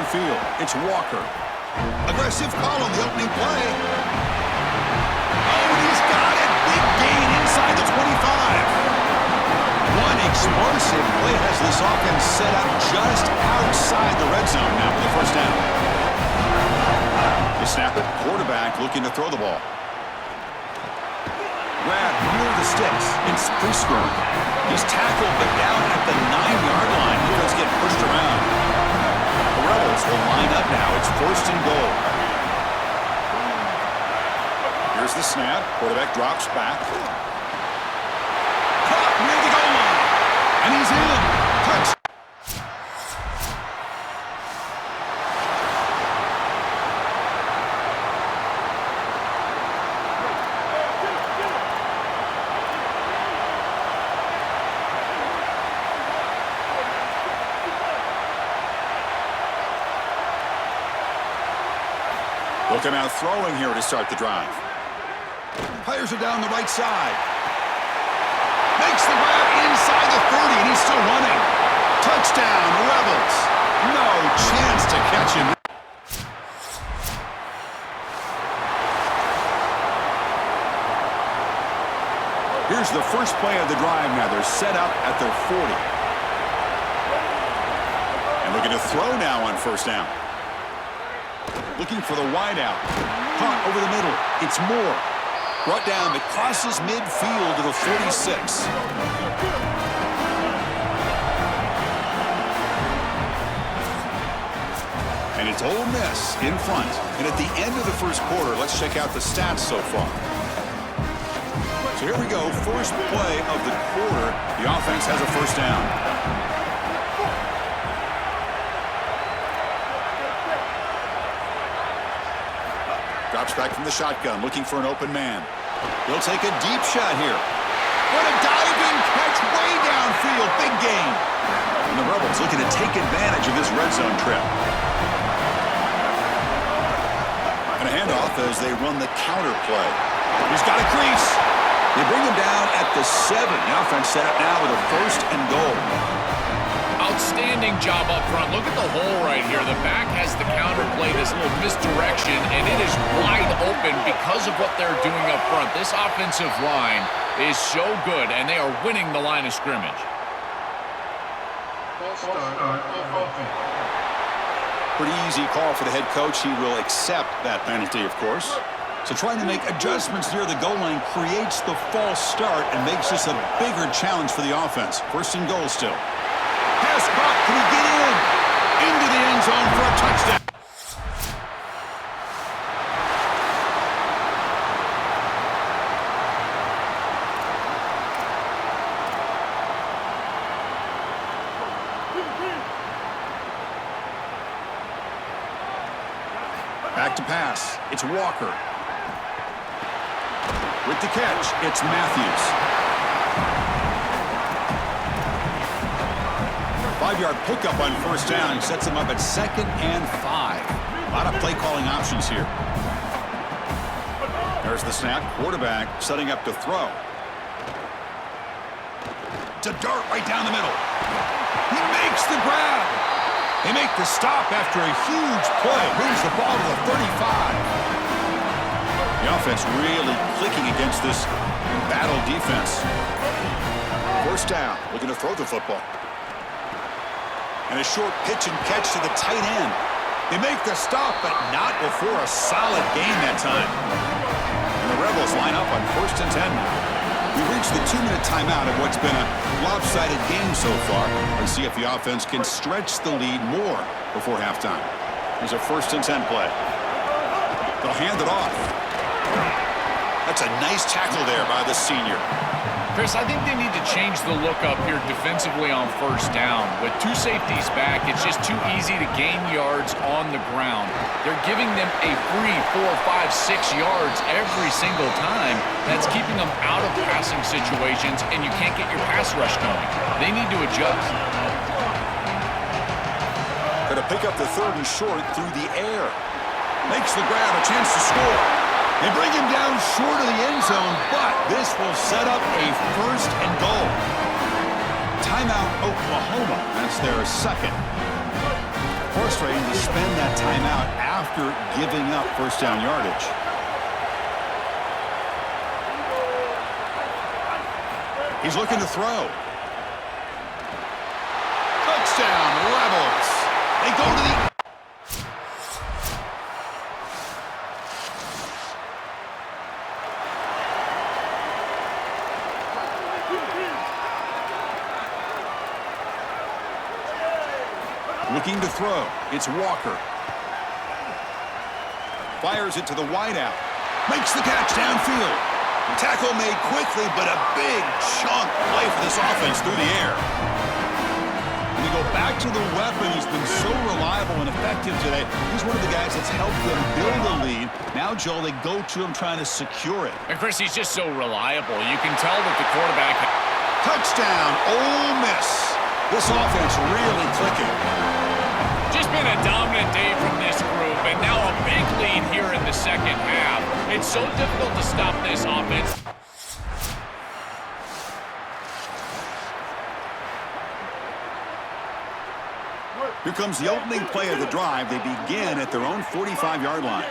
downfield. It's Walker. Aggressive call on the opening play. Oh, and he's got it. Big gain inside the 25. One explosive play has this offense set up just outside the red zone now for the first down. They snap it. Quarterback looking to throw the ball. Grab near the sticks. It's Prisker. He's tackled but down at the 9-yard line. He does get pushed around. The Rebels will line up now. It's first and goal. Here's the snap. Quarterback drops back. Caught near the goal line. And he's in. Touch. Look him out throwing here to start the drive. Fires it down the right side. Makes the grab inside the 30, and he's still running. Touchdown, Rebels. No chance to catch him. Here's the first play of the drive now. They're set up at their 40. And looking to throw now on first down. Looking for the wideout. Caught over the middle. It's Moore. Brought down. It crosses midfield to the 46. And it's Ole Miss in front. And at the end of the first quarter, let's check out the stats so far. So here we go. First play of the quarter. The offense has a first down. Drops back from the shotgun, looking for an open man. He'll take a deep shot here. What a diving catch way downfield. Big gain. And the Rebels looking to take advantage of this red zone trip. And a handoff as they run the counter play. He's got a crease. They bring him down at the 7. The offense set up now with a first and goal. Outstanding job up front. Look at the hole right here. The back has the counter play, this little misdirection, and it is wide open because of what they're doing up front. This offensive line is so good, and they are winning the line of scrimmage. Pretty easy call for the head coach. He will accept that penalty, of course. So trying to make adjustments near the goal line creates the false start and makes this a bigger challenge for the offense. First and goal still. Pass caught. Can he get in? Into the end zone for a touchdown. Back to pass. It's Walker. With the catch, it's Matthews. 5-yard pickup on first down. Sets them up at 2nd and 5. A lot of play calling options here. There's the snap. Quarterback setting up to throw. To dart right down the middle. He makes the grab. They make the stop after a huge play. Moves the ball to the 35. The offense really clicking against this battle defense. First down. Looking to throw the football. And a short pitch and catch to the tight end. They make the stop, but not before a solid gain that time. And the Rebels line up on 1st and 10. We've reached the 2-minute timeout of what's been a lopsided game so far. Let's see if the offense can stretch the lead more before halftime. There's a 1st and 10 play. They'll hand it off. That's a nice tackle there by the senior. Chris, I think they need to change the look up here defensively on first down. With 2 safeties back, it's just too easy to gain yards on the ground. They're giving them a free 4, 5, 6 yards every single time. That's keeping them out of passing situations, and you can't get your pass rush going. They need to adjust. Going to pick up the 3rd and short through the air. Makes the grab, a chance to score. They bring him down short of the end zone, but this will set up a 1st and goal. Timeout, Oklahoma. That's their 2nd. frustrating to spend that timeout after giving up first down yardage. He's looking to throw. Touchdown, Rebels. They go to the... Looking to throw. It's Walker. Fires it to the wideout. Makes the catch downfield. Tackle made quickly, but a big chunk play for this offense through the air. And we go back to the weapon who's been so reliable and effective today. He's one of the guys that's helped them build a lead. Now, Joel, they go to him trying to secure it. And, Chris, he's just so reliable. You can tell that the quarterback... Touchdown, Ole Miss. This offense really clicking. Just been a dominant day from this group, and now a big lead here in the second half. It's so difficult to stop this offense. Here comes the opening play of the drive. They begin at their own 45-yard line.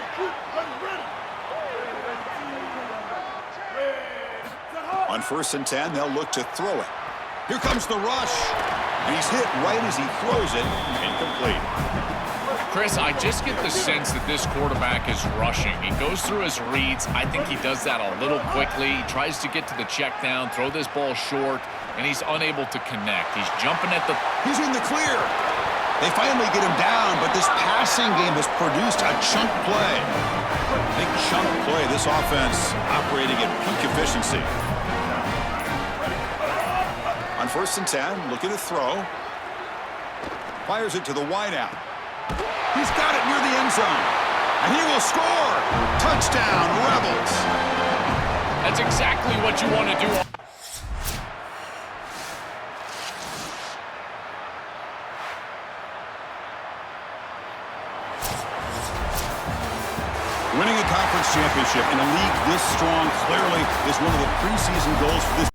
On 1st and 10, they'll look to throw it. Here comes the rush. And he's hit right as he throws it. Incomplete. Chris, I just get the sense that this quarterback is rushing. He goes through his reads. I think he does that a little quickly. He tries to get to the check down, throw this ball short, and he's unable to connect. He's jumping at the... He's in the clear. They finally get him down, but this passing game has produced a chunk play. Big chunk play. This offense operating at peak efficiency. On 1st and 10, looking to throw. Fires it to the wideout. He's got it near the end zone. And he will score. Touchdown, Rebels. That's exactly what you want to do. Winning a conference championship in a league this strong clearly is one of the preseason goals for this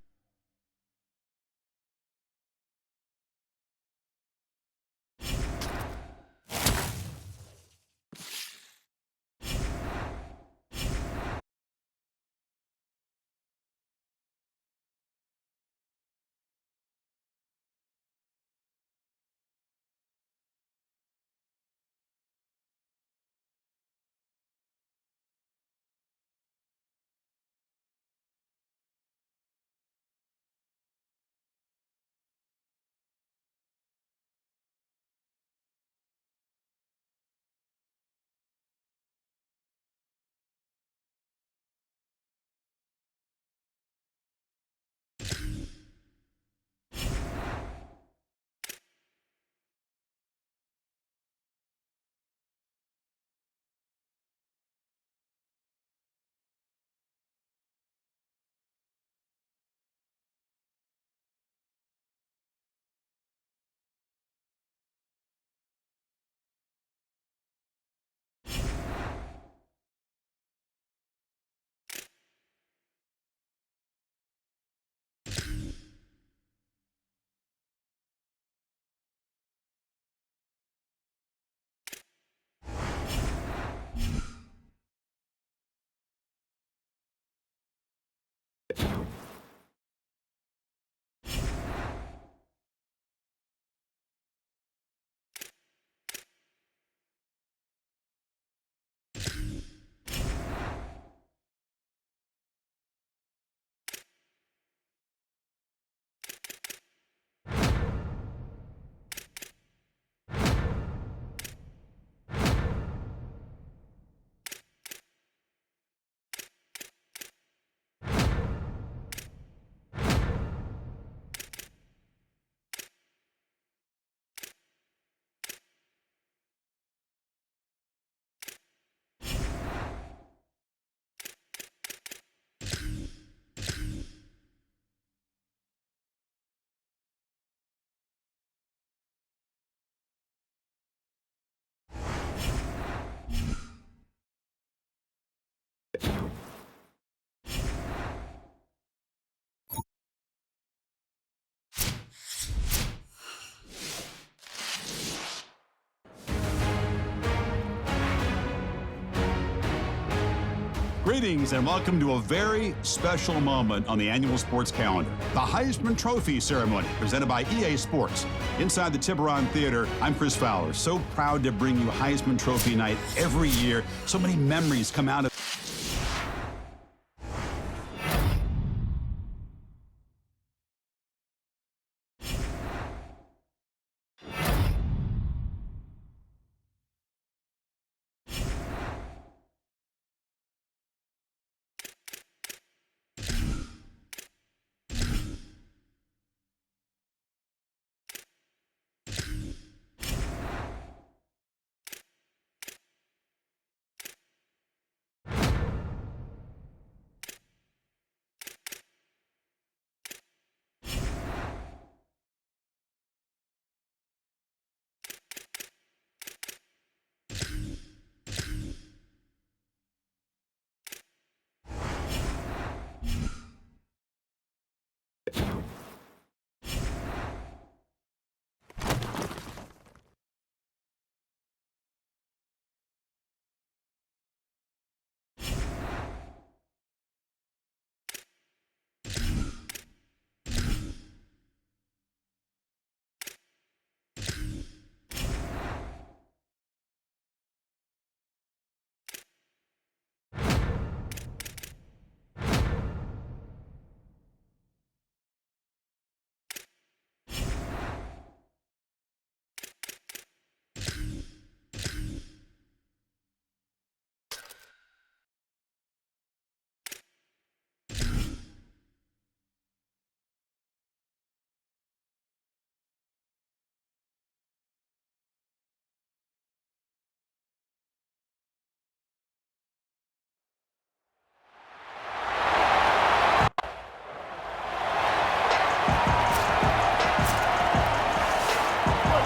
Greetings and welcome to a very special moment on the annual sports calendar. The Heisman Trophy ceremony presented by EA Sports. Inside the Tiburon Theater, I'm Chris Fowler. So proud to bring you Heisman Trophy night every year. So many memories come out of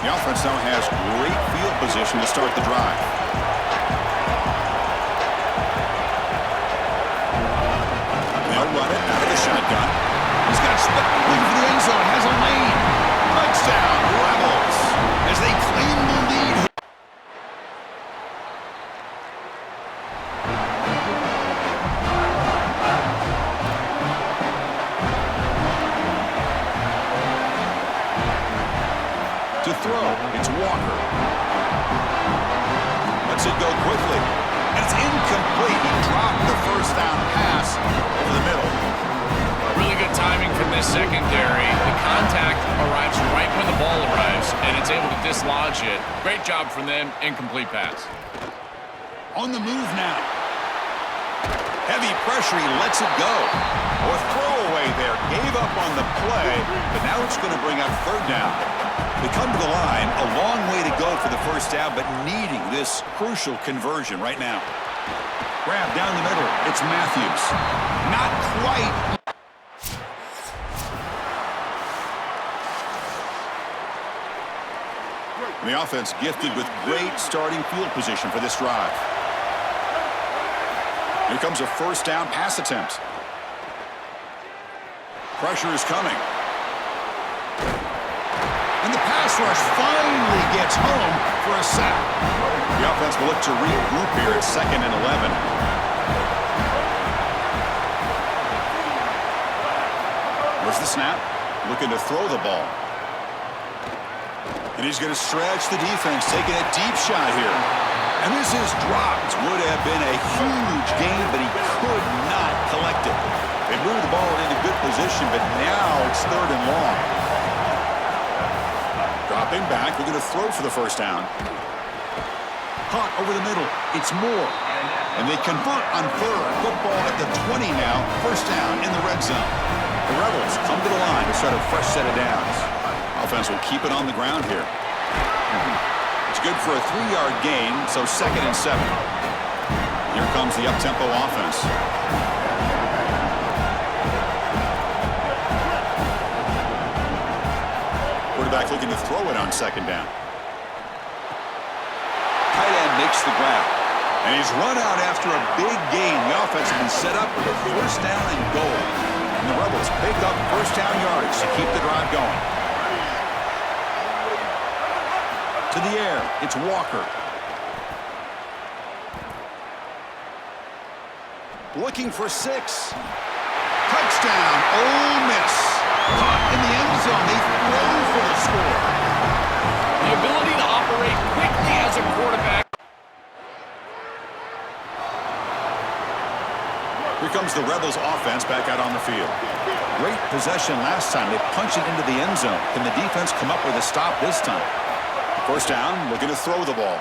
The offense now has great field position to start the drive. They'll run it out of the shotgun. He's got speed looking for the end zone. Has a lane. Touchdown, Rebels, as they claim the lead. To throw, it's Walker. Lets it go quickly. And it's incomplete. He dropped the first down pass over the middle. Really good timing from this secondary. The contact arrives right when the ball arrives, and it's able to dislodge it. Great job from them. Incomplete pass. On the move now. Heavy pressure, he lets it go. Or throwaway there. Gave up on the play, but now it's going to bring up third down. They come to the line, a long way to go for the first down, but needing this crucial conversion right now. Grab down the middle. It's Matthews. Not quite. The offense gifted with great starting field position for this drive. Here comes a first down pass attempt. Pressure is coming. And the pass rush finally gets home for a sack. The offense will look to regroup here at 2nd and 11. Where's the snap? Looking to throw the ball. And he's going to stretch the defense, taking a deep shot here. And this is dropped. Would have been a huge gain, but he could not collect it. They moved the ball into good position, but now it's 3rd and long. Dropping back, we're going to throw for the first down. Hunt over the middle. It's Moore. And they convert on 3rd. Football at the 20 now. First down in the red zone. The Rebels come to the line to start a fresh set of downs. Offense will keep it on the ground here. It's good for a 3-yard gain, so 2nd and 7. Here comes the up-tempo offense. Quarterback looking to throw it on 2nd down. Tight end makes the grab. And he's run out after a big gain. The offense has been set up with a first down and goal. And the Rebels pick up first down yards to keep the drive going. To the air, it's Walker. looking for 6. Touchdown, Ole Miss. Caught in the end zone. They throw for the score. The ability to operate quickly as a quarterback. Here comes the Rebels offense back out on the field. Great possession last time. They punch it into the end zone. Can the defense come up with a stop this time? First down, looking to throw the ball.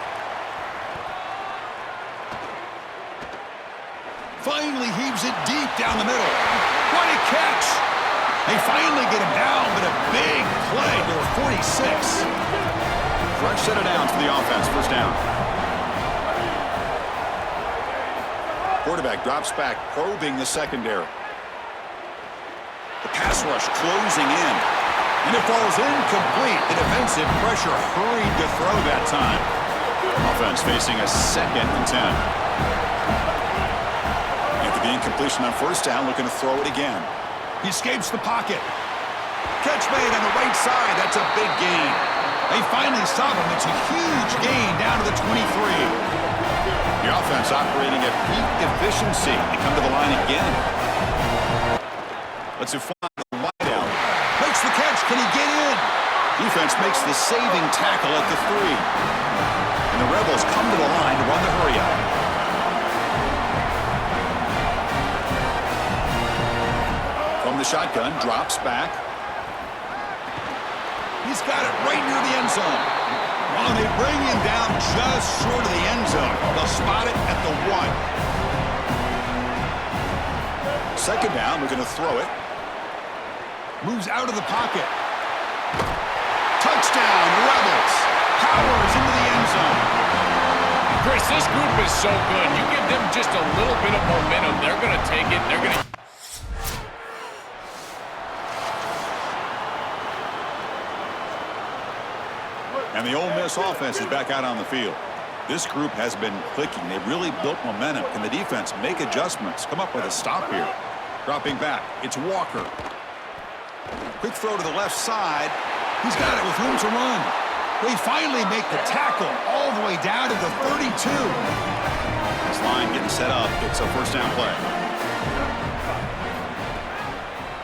Finally heaves it deep down the middle. What a catch! They finally get him down, but a big play to a 46. Fresh set of downs for the offense. First down. Quarterback drops back, probing the secondary. The pass rush closing in. And it falls incomplete. The defensive pressure hurried to throw that time. Offense facing a 2nd and 10. After the incompletion on first down, looking to throw it again. He escapes the pocket. Catch made on the right side. That's a big gain. They finally stop him. It's a huge gain down to the 23. The offense operating at peak efficiency. They come to the line again. Let's find the wideout. Makes the catch. Can he get in? Defense makes the saving tackle at the 3. And the Rebels come to the line to run the hurry-up. From the shotgun, drops back. He's got it right near the end zone. Well, they bring him down just short of the end zone. They'll spot it at the 1. Second down, looking to throw it. Moves out of the pocket. Touchdown, Rebels. Powers into the end zone. Chris, this group is so good. You give them just a little bit of momentum, they're going to take it. They're going to... And the Ole Miss offense is back out on the field. This group has been clicking. They've really built momentum. Can the defense make adjustments? Come up with a stop here. Dropping back. It's Walker. Quick throw to the left side. He's got it with room to run. They finally make the tackle all the way down to the 32. This line getting set up. It's a first down play.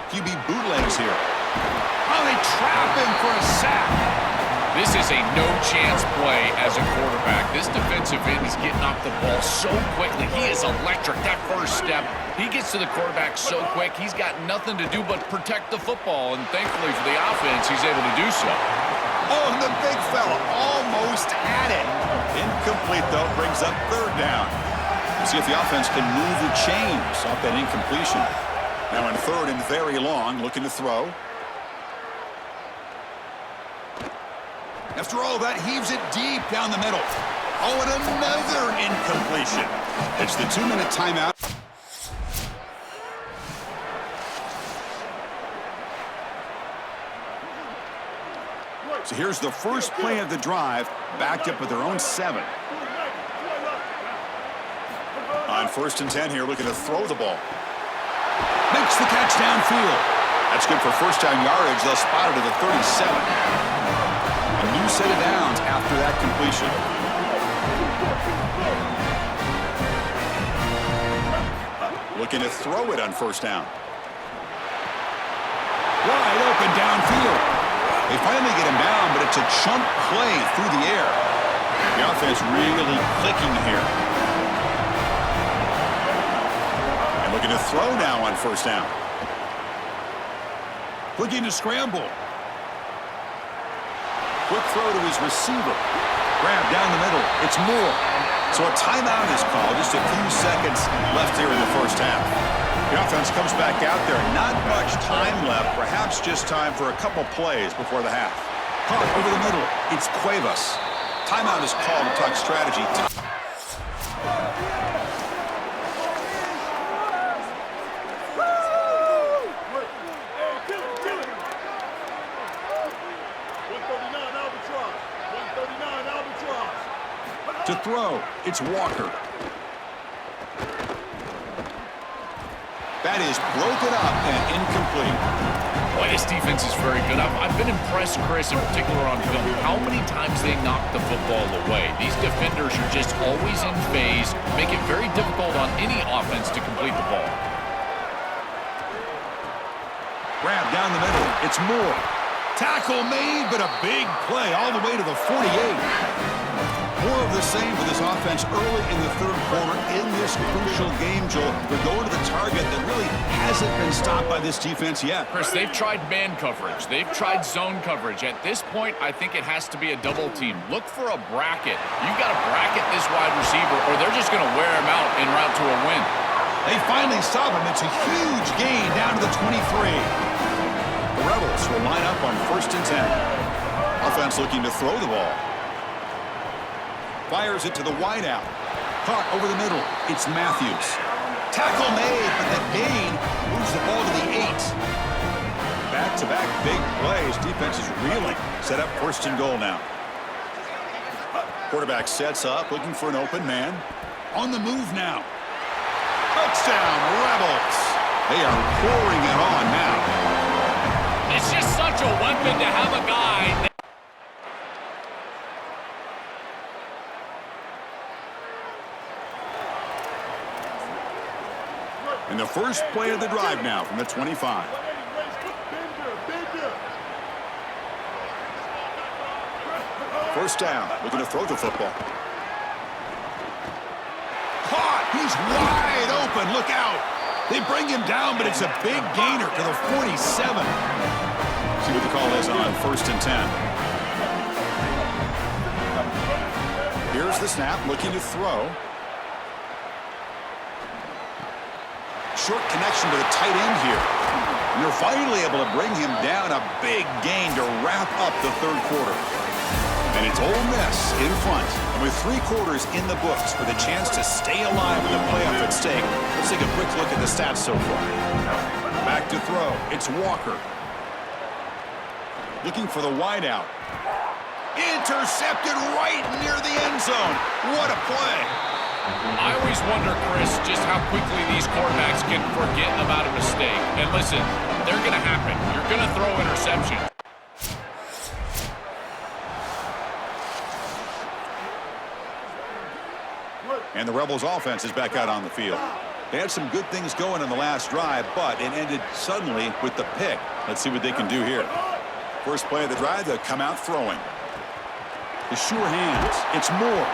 QB bootlegs here. Oh, they trap him for a sack. This is a no-chance play as a quarterback. This defensive end is getting off the ball so quickly. He is electric. That first step, he gets to the quarterback so quick, he's got nothing to do but protect the football, and thankfully for the offense, he's able to do so. Oh, and the big fella almost had it. Incomplete, though, brings up third down. We'll see if the offense can move the chains off that incompletion. Now in third and very long, looking to throw. After all that, heaves it deep down the middle. Oh, and another incompletion. It's the 2-minute timeout. So here's the first play of the drive, backed up with their own 7. On first and 10 here, looking to throw the ball. Makes the catch downfield. That's good for first down yardage. They'll spot it at the 37. A new set of downs after that completion. Looking to throw it on first down. Wide open downfield. They finally get him down, but it's a chunk play through the air. The offense really clicking here. And looking to throw now on first down. Looking to scramble. Quick throw to his receiver. Grab down the middle. It's Moore. So a timeout is called. Just a few seconds left here in the first half. The offense comes back out there. Not much time left. Perhaps just time for a couple plays before the half. Caught over the middle. It's Cuevas. Timeout is called to talk strategy. To throw, it's Walker. That is broken up and incomplete. Boy, this defense is very good. I've been impressed, Chris, in particular on film, how many times they knock the football away. These defenders are just always in phase, make it very difficult on any offense to complete the ball. Grab down the middle. It's Moore. Tackle made, but a big play all the way to the 48. More of the same for this offense early in the third quarter in this crucial game, Joel. They're going to the target that really hasn't been stopped by this defense yet. Chris, they've tried man coverage. They've tried zone coverage. At this point, I think it has to be a double team. Look for a bracket. You've got to bracket this wide receiver, or they're just going to wear him out en route to a win. They finally stop him. It's a huge gain down to the 23. The Rebels will line up on 1st and 10. Offense looking to throw the ball. Fires it to the wideout. Caught over the middle. It's Matthews. Tackle made, but the gain moves the ball to the 8. Back-to-back big plays. Defense is reeling. Set up 1st and goal now. Quarterback sets up, looking for an open man. On the move now. Touchdown, Rebels. They are pouring it on now. It's just such a weapon to have a guy. And the first play of the drive now from the 25. First down, looking to throw the football. Caught! He's wide open, look out! They bring him down, but it's a big gainer to the 47. See what the call is on 1st and 10. Here's the snap, looking to throw. Short connection to the tight end here. And they're finally able to bring him down. A big gain to wrap up the third quarter. And it's Ole Miss in front. And with 3 quarters in the books with a chance to stay alive with the playoff at stake, let's take a quick look at the stats so far. Back to throw. It's Walker. Looking for the wideout. Intercepted right near the end zone. What a play. I always wonder, Chris, just how quickly these quarterbacks can forget about a mistake. And listen, they're going to happen. You're going to throw interceptions. And the Rebels offense is back out on the field. They had some good things going in the last drive, but it ended suddenly with the pick. Let's see what they can do here. First play of the drive, they'll come out throwing. The sure hands. It's Moore.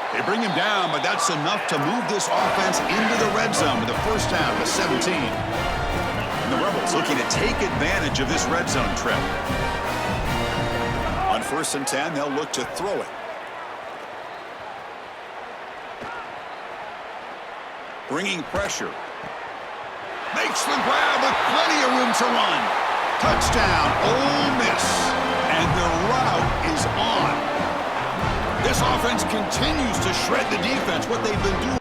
They bring him down, but that's enough to move this offense into the red zone with a first down to 17. And the Rebels looking to take advantage of this red zone trip. On 1st and 10, they'll look to throw it. Bringing pressure. Makes the grab with plenty of room to run. Touchdown, Ole Miss. And the route is on. This offense continues to shred the defense, what they've been doing.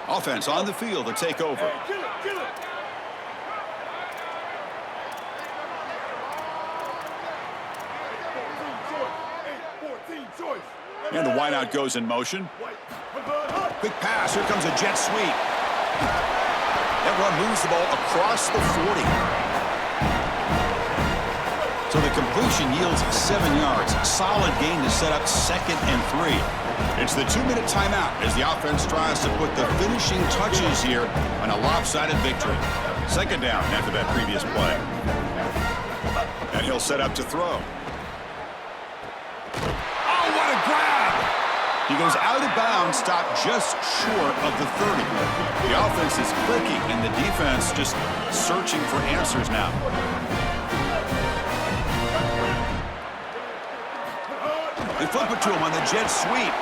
Offense on the field to take over. And the wideout goes in motion. Quick pass, here comes a jet sweep. That run moves the ball across the 40. So the completion yields 7 yards. Solid gain to set up 2nd and 3. It's the 2-minute timeout as the offense tries to put the finishing touches here on a lopsided victory. 2nd down after that previous play. And he'll set up to throw. Oh, what a grab! He goes out of bounds, stopped just short of the 30. The offense is clicking, and the defense just searching for answers now. They flip it to him on the jet sweep.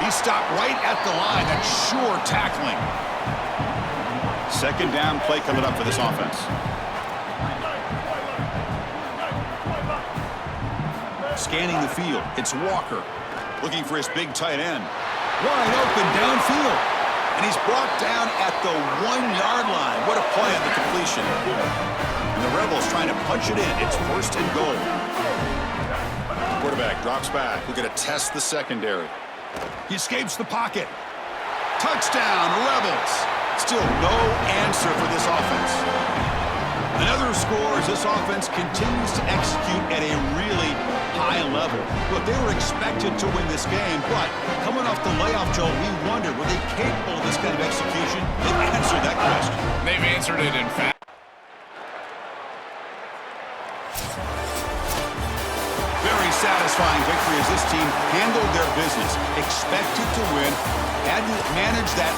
He stopped right at the line. That's sure tackling. 2nd down play coming up for this offense. Scanning the field. It's Walker. Looking for his big tight end. Wide open downfield. And he's brought down at the 1-yard line. What a play on the completion. And the Rebels trying to punch it in. It's 1st and goal. Quarterback drops back. We're going to test the secondary. He escapes the pocket. Touchdown, Rebels. Still no answer for this offense. Another score as this offense continues to execute at a really high level. Look, they were expected to win this game, but coming off the layoff, Joel, we wonder, were they capable of this kind of execution? They've answered that question. They've answered it, in fact. Very satisfying victory as this team handled their business. Expected to win, had to manage that.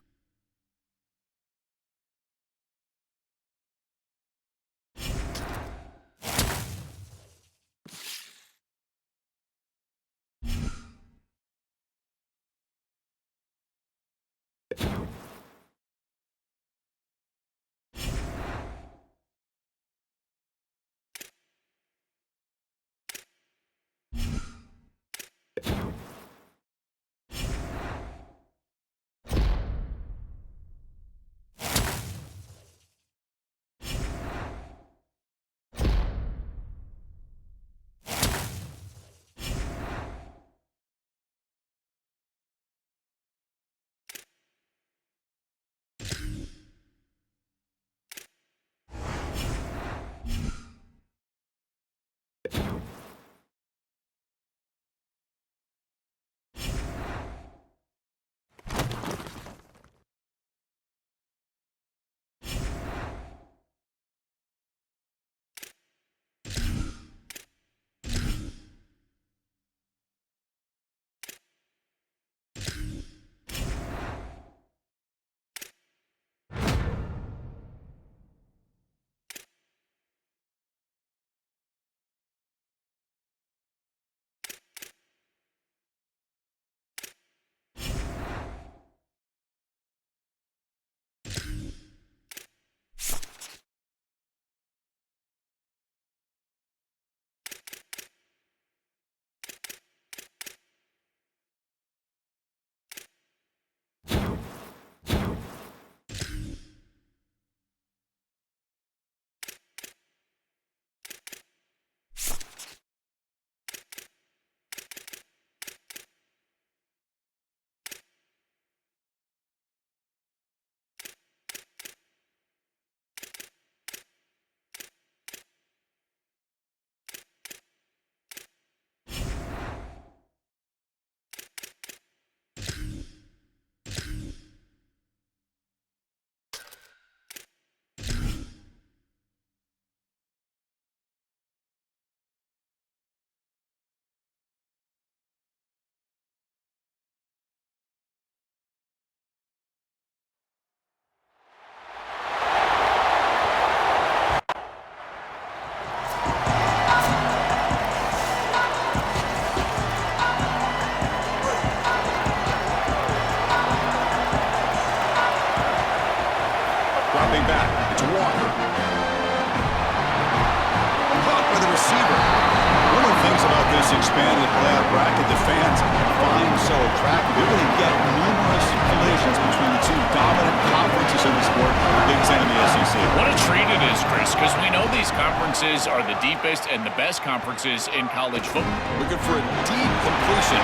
Expanded playoff bracket the fans find so attractive. You're going to get numerous collisions between the two dominant conferences in the sport, the Big Ten and the SEC. What a treat it is, Chris, because we know these conferences are the deepest and the best conferences in college football. Looking for a deep completion.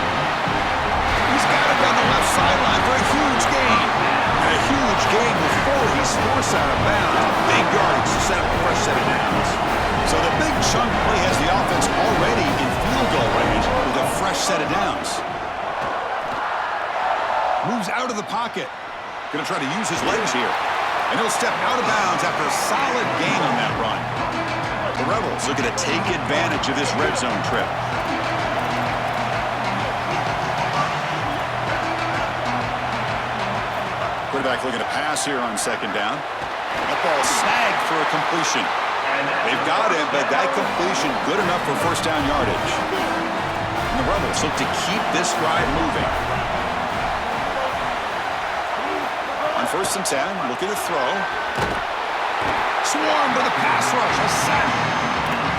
He's got it down the left sideline for a huge gain. And a huge gain before he's forced out of bounds. Big yardage to set up a fresh set of downs. So the big chunk play has the offense already in field goal range with a fresh set of downs. Moves out of the pocket. Going to try to use his legs here. And he'll step out of bounds after a solid gain on that run. The Rebels looking to take advantage of this red zone trip. Quarterback looking to pass here on second down. That ball snagged for a completion. They've got him, but that completion good enough for first down yardage. And the Rebels look to keep this drive moving. On 1st and 10, looking to throw. Swarm to the pass rush, a sack.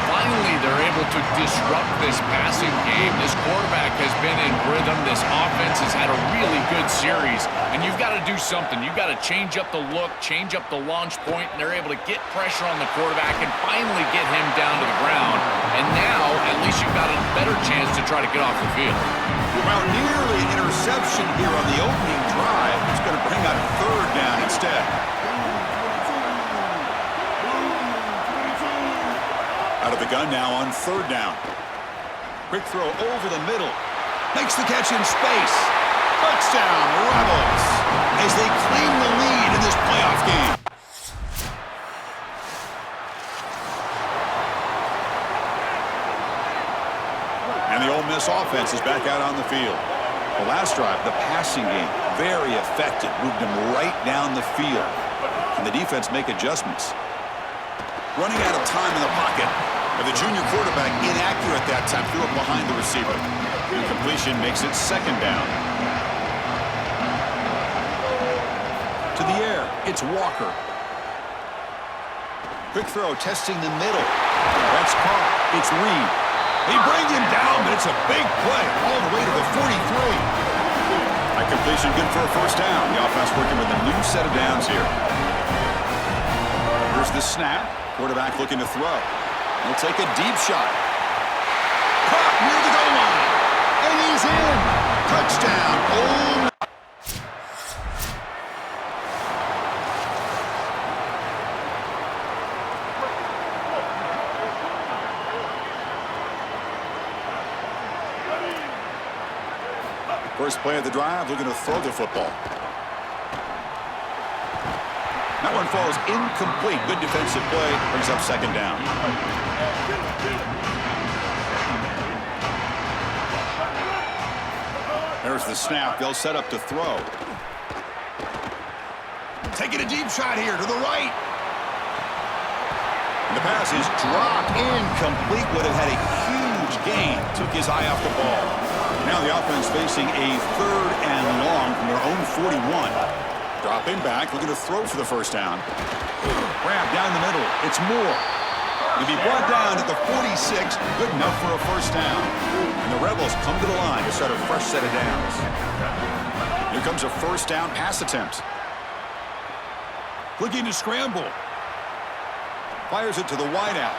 Finally, they're able to disrupt this passing game. This quarterback has been in rhythm. This offense has had a really good series. And you've got to do something. You've got to change up the look, change up the launch point, and they're able to get pressure on the quarterback and finally get him down to the ground. And now, at least you've got a better chance to try to get off the field. Well, nearly an interception here on the opening drive. It's going to bring up third down instead. Out of the gun now on third down. Quick throw over the middle. Makes the catch in space. Touchdown, Rebels, as they claim the lead in this playoff game. And the Ole Miss offense is back out on the field. The last drive, the passing game, very effective. Moved them right down the field. Can the defense make adjustments? Running out of time in the pocket. And the junior quarterback inaccurate that time. Threw it behind the receiver. Incompletion makes it second down. To the air, it's Walker. Quick throw, testing the middle. That's caught. It's Reed. They bring him down, but it's a big play all the way to the 43. That completion good for a first down. The offense working with a new set of downs here. Here's the snap. Quarterback looking to throw. He'll take a deep shot. Caught near the goal line. And he's in. Touchdown. Oh. First play of the drive, looking to throw the football. That one falls incomplete. Good defensive play. Brings up second down. There's the snap. They'll set up to throw. Taking a deep shot here to the right. And the pass is dropped. Incomplete. Would have had a huge gain. Took his eye off the ball. Now the offense facing a third and long from their own 41. Dropping back, looking to throw for the first down. Grab down the middle. It's Moore. To be brought down at the 46, good enough for a first down. And the Rebels come to the line to start a fresh set of downs. Here comes a first down pass attempt. Looking to scramble. Fires it to the wideout.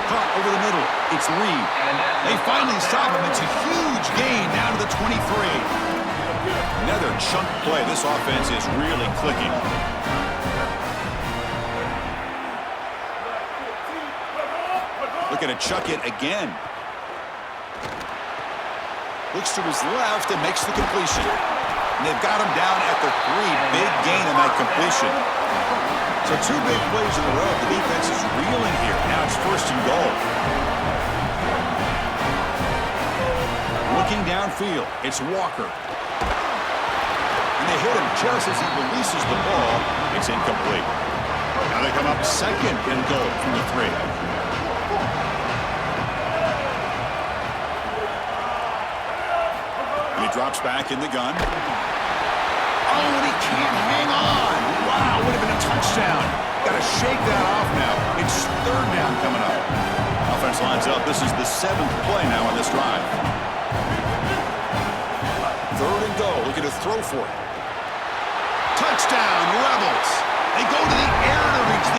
Caught over the middle. It's Reed. They finally stop him. It's a huge gain down to the 23. Another chunk play. This offense is really clicking. Looking to chuck it again. Looks to his left and makes the completion. And they've got him down at the 3. Big gain on that completion. So 2 big plays in a row. The defense is reeling here. Now it's first and goal. Looking downfield, it's Walker. And they hit him just as he releases the ball. It's incomplete. Now they come up second and goal from the 3. And he drops back in the gun. Oh, and he can't hang on. Wow, would have been a touchdown. Got to shake that off now. It's third down coming up. Offense lines up. This is the 7th play now on this drive. Third and goal. Looking to throw for it. Touchdown, Rebels. They go to the air to reach the...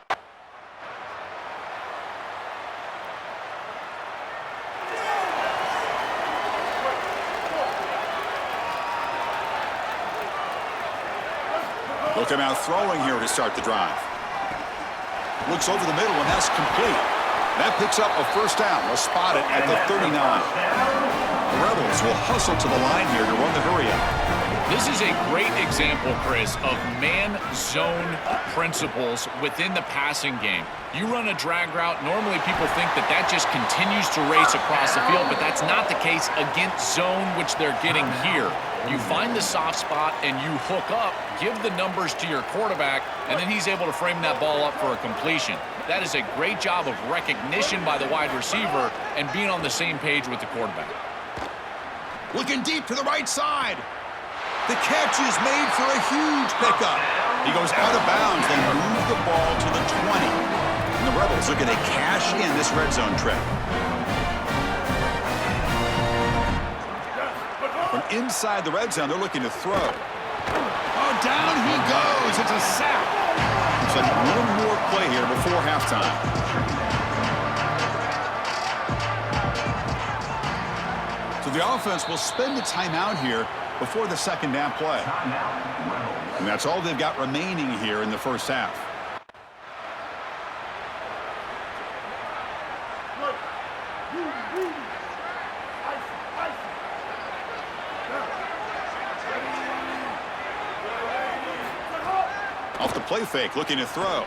Look him out throwing here to start the drive. Looks over the middle and that's complete. That picks up a first down. They'll spot it at the 39. The Rebels will hustle to the line here to run the hurry up. This is a great example, Chris, of man-zone principles within the passing game. You run a drag route, normally people think that that just continues to race across the field, but that's not the case against zone, which they're getting here. You find the soft spot and you hook up, give the numbers to your quarterback, and then he's able to frame that ball up for a completion. That is a great job of recognition by the wide receiver and being on the same page with the quarterback. Looking deep to the right side. The catch is made for a huge pickup. He goes out of bounds, then move the ball to the 20. And the Rebels looking to cash in this red zone trip. From inside the red zone, they're looking to throw. Oh, down he goes. It's a sack. Looks like one more play here before halftime. To The offense will spend the timeout here before the second down play. And that's all they've got remaining here in the first half. Off the play fake, looking to throw.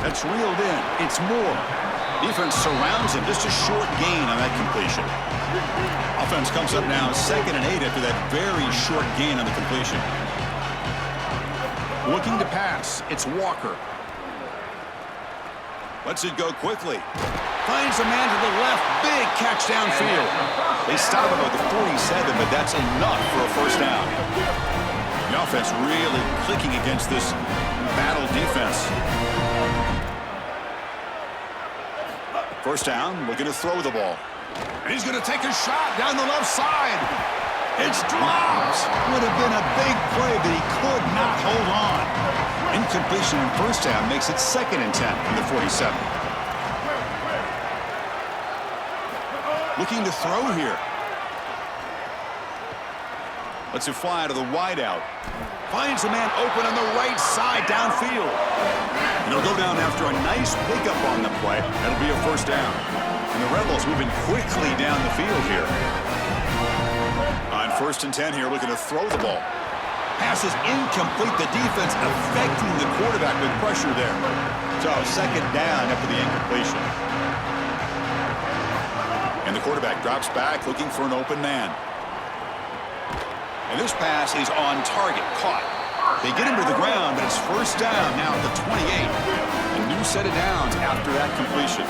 That's reeled in. It's Moore. Defense surrounds him. Just a short gain on that completion. Offense comes up now 2nd and 8 after that very short gain on the completion. Looking to pass. It's Walker. Lets it go quickly. Finds a man to the left. Big catch downfield. They stop him at the 47, but that's enough for a first down. The offense really clicking against this battle defense. First down, looking to throw the ball. And he's going to take a shot down the left side. It's dropped. Would have been a big play, but he could not hold on. Incompletion in first down makes it 2nd and 10 from the 47. Looking to throw here. Lets it fly to the wideout. Finds a man open on the right side downfield. And he'll go down after a nice pickup on the play. That'll be a first down. And the Rebels moving quickly down the field here. On 1st and 10 here, looking to throw the ball. Pass is incomplete. The defense affecting the quarterback with pressure there. So 2nd down after the incompletion. And the quarterback drops back looking for an open man. And this pass is on target, caught. They get him to the ground, but it's first down now at the 28. A new set of downs after that completion.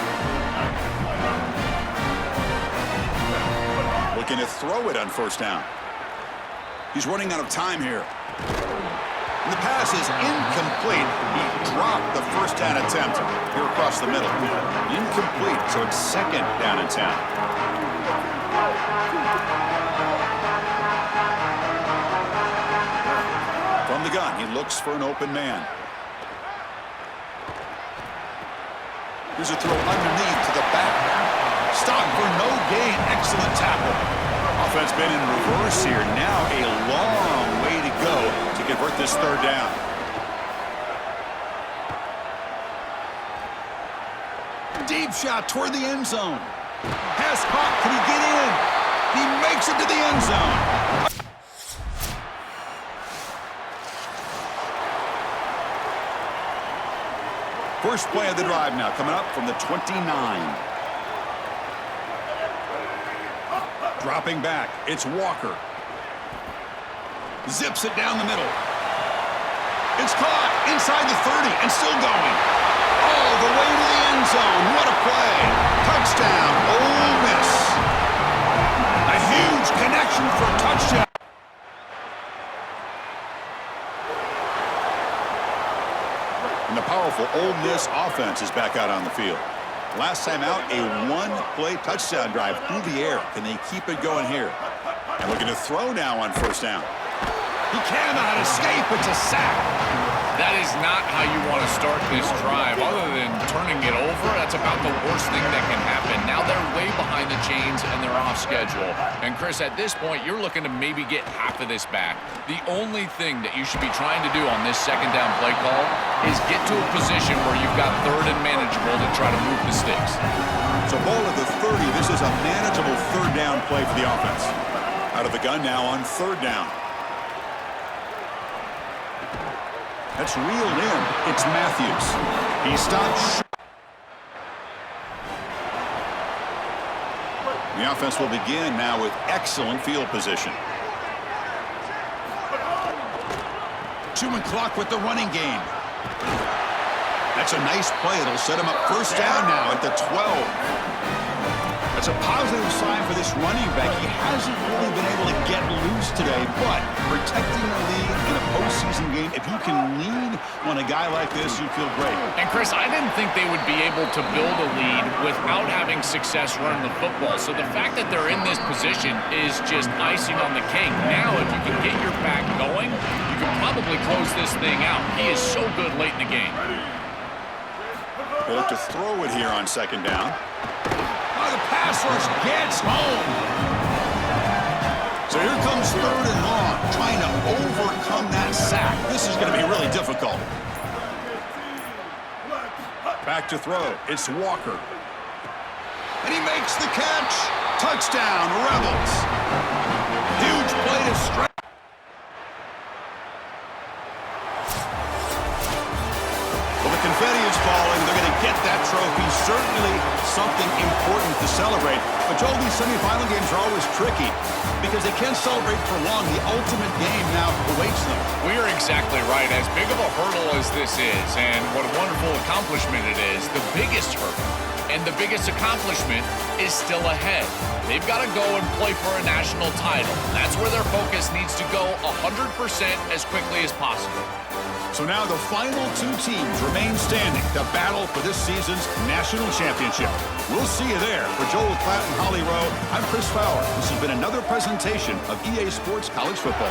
Looking to throw it on first down. He's running out of time here. And the pass is incomplete. He dropped the first down attempt here across the middle. Incomplete, so it's 2nd down and 10. From the gun, he looks for an open man. Here's a throw underneath to the back. Stop for no gain. Excellent tackle. Offense been in reverse here. Now a long way to go to convert this 3rd down. Deep shot toward the end zone. Pass caught. Can he get in? He makes it to the end zone. First play of the drive now, coming up from the 29. Dropping back, it's Walker. Zips it down the middle. It's caught inside the 30 and still going. All the way to the end zone. What a play. Touchdown, Ole Miss. A huge connection for a touchdown. And the powerful Ole Miss offense is back out on the field. Last time out, a one-play touchdown drive through the air. Can they keep it going here? And looking to throw now on first down. He cannot escape. It's a sack. That is not how you want to start this drive. Other than turning it over, that's about the worst thing that can happen. Now they're way behind the chains and they're off schedule. And Chris, at this point, you're looking to maybe get half of this back. The only thing that you should be trying to do on this second down play call is get to a position where you've got 3rd and manageable to try to move the sticks. So ball at the 30. This is a manageable 3rd down play for the offense. Out of the gun now on 3rd down. That's reeled in. It's Matthews. He stops. The offense will begin now with excellent field position. 2 clock with the running game. That's a nice play. It'll set him up first down now at the 12. That's a positive sign for this running back. He hasn't really been able to get loose today, but protecting the lead in a postseason game, if you can lean on a guy like this, you feel great. And Chris, I didn't think they would be able to build a lead without having success running the football. So the fact that they're in this position is just icing on the cake. Now, if you can get your back going, you can probably close this thing out. He is so good late in the game. They look to throw it here on second down. Oh, the pass rush gets home. So here comes 3rd and long, trying to overcome that sack. This is going to be really difficult. Back to throw. It's Walker. And he makes the catch. Touchdown, Rebels. Huge play to strike. Well, the confetti is falling. They're going to get that trophy. Certainly something important to celebrate. But, Joel, these semifinal games are always tricky because they can't celebrate for long. The ultimate game now awaits them. We are exactly right. As big of a hurdle as this is, and what a wonderful accomplishment it is, the biggest hurdle and the biggest accomplishment is still ahead. They've got to go and play for a national title. That's where their focus needs to go 100% as quickly as possible. So now the final 2 teams remain standing to battle for this season's national championship. We'll see you there. For Joel Klatt and Holly Rowe, I'm Chris Fowler. This has been another presentation of EA Sports College Football.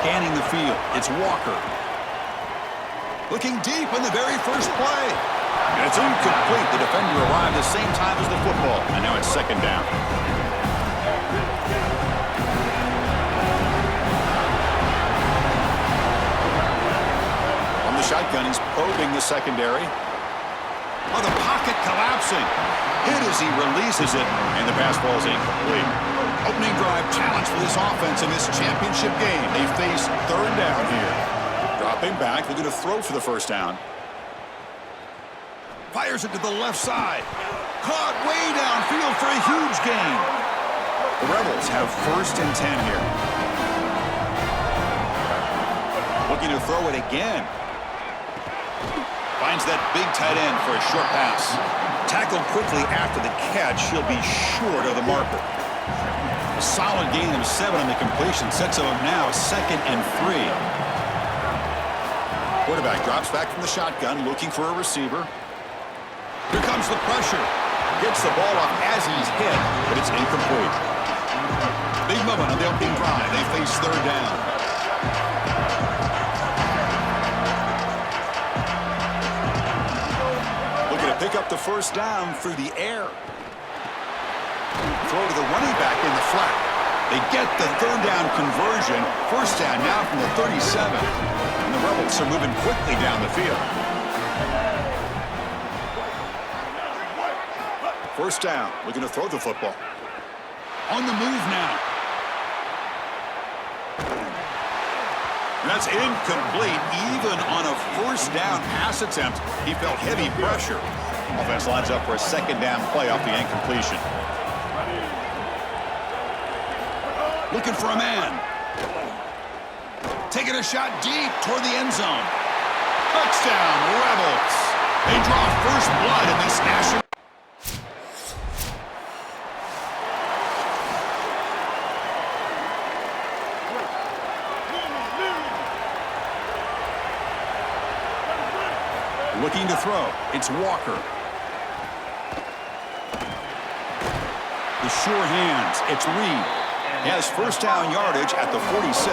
Scanning the field, it's Walker. Looking deep in the very first play. And it's incomplete. The defender arrived the same time as the football. And now it's 2nd down. On the shotgun, he's probing the secondary. Oh, the pocket collapsing. Hit as he releases it, and the pass ball is incomplete. Opening drive challenge for this offense in this championship game. They face 3rd down here. Dropping back, they're going to throw for the 1st down. Fires it to the left side. Caught way downfield for a huge gain. The Rebels have 1st and 10 here. Looking to throw it again. Finds that big tight end for a short pass. Tackled quickly after the catch. He'll be short of the marker. A solid gain of 7 on the completion. Sets him up now, 2nd and 3. Quarterback drops back from the shotgun, looking for a receiver. Here comes the pressure. Gets the ball off as he's hit, but it's incomplete. Big moment on the opening drive. They face 3rd down. Looking to pick up the 1st down through the air. Throw to the running back in the flat. They get the 3rd down conversion. 1st down now from the 37. And the Rebels are moving quickly down the field. 1st down. Looking to throw the football. On the move now. And that's incomplete. Even on a 1st down pass attempt, he felt heavy pressure. Offense lines up for a 2nd down play off the incompletion. Looking for a man. Taking a shot deep toward the end zone. Touchdown, Rebels. They draw first blood in this national. Looking to throw. It's Walker. The sure hands. It's Reed. He has first down yardage at the 46.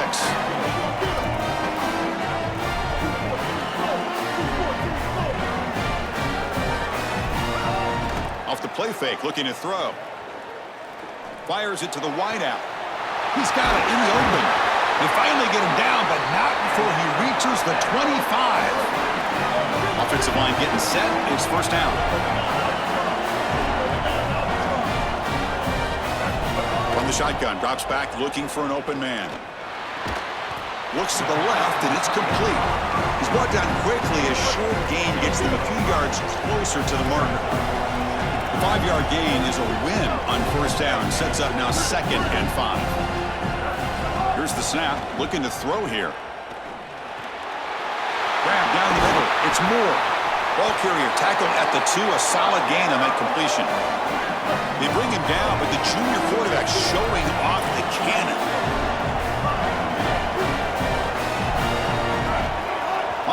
Off the play fake, looking to throw. Fires it to the wideout. He's got it in the open. They finally get him down, but not before he reaches the 25. Offensive line getting set. It's first down. From the shotgun, drops back looking for an open man. Looks to the left, and it's complete. He's brought down quickly as short gain gets them a few yards closer to the marker. The 5-yard gain is a win on first down. Sets up now 2nd and 5. Here's the snap. Looking to throw here. Grab down the middle. It's Moore. Ball carrier tackled at the 2. A solid gain on that completion. They bring him down, but the junior quarterback showing off the cannon.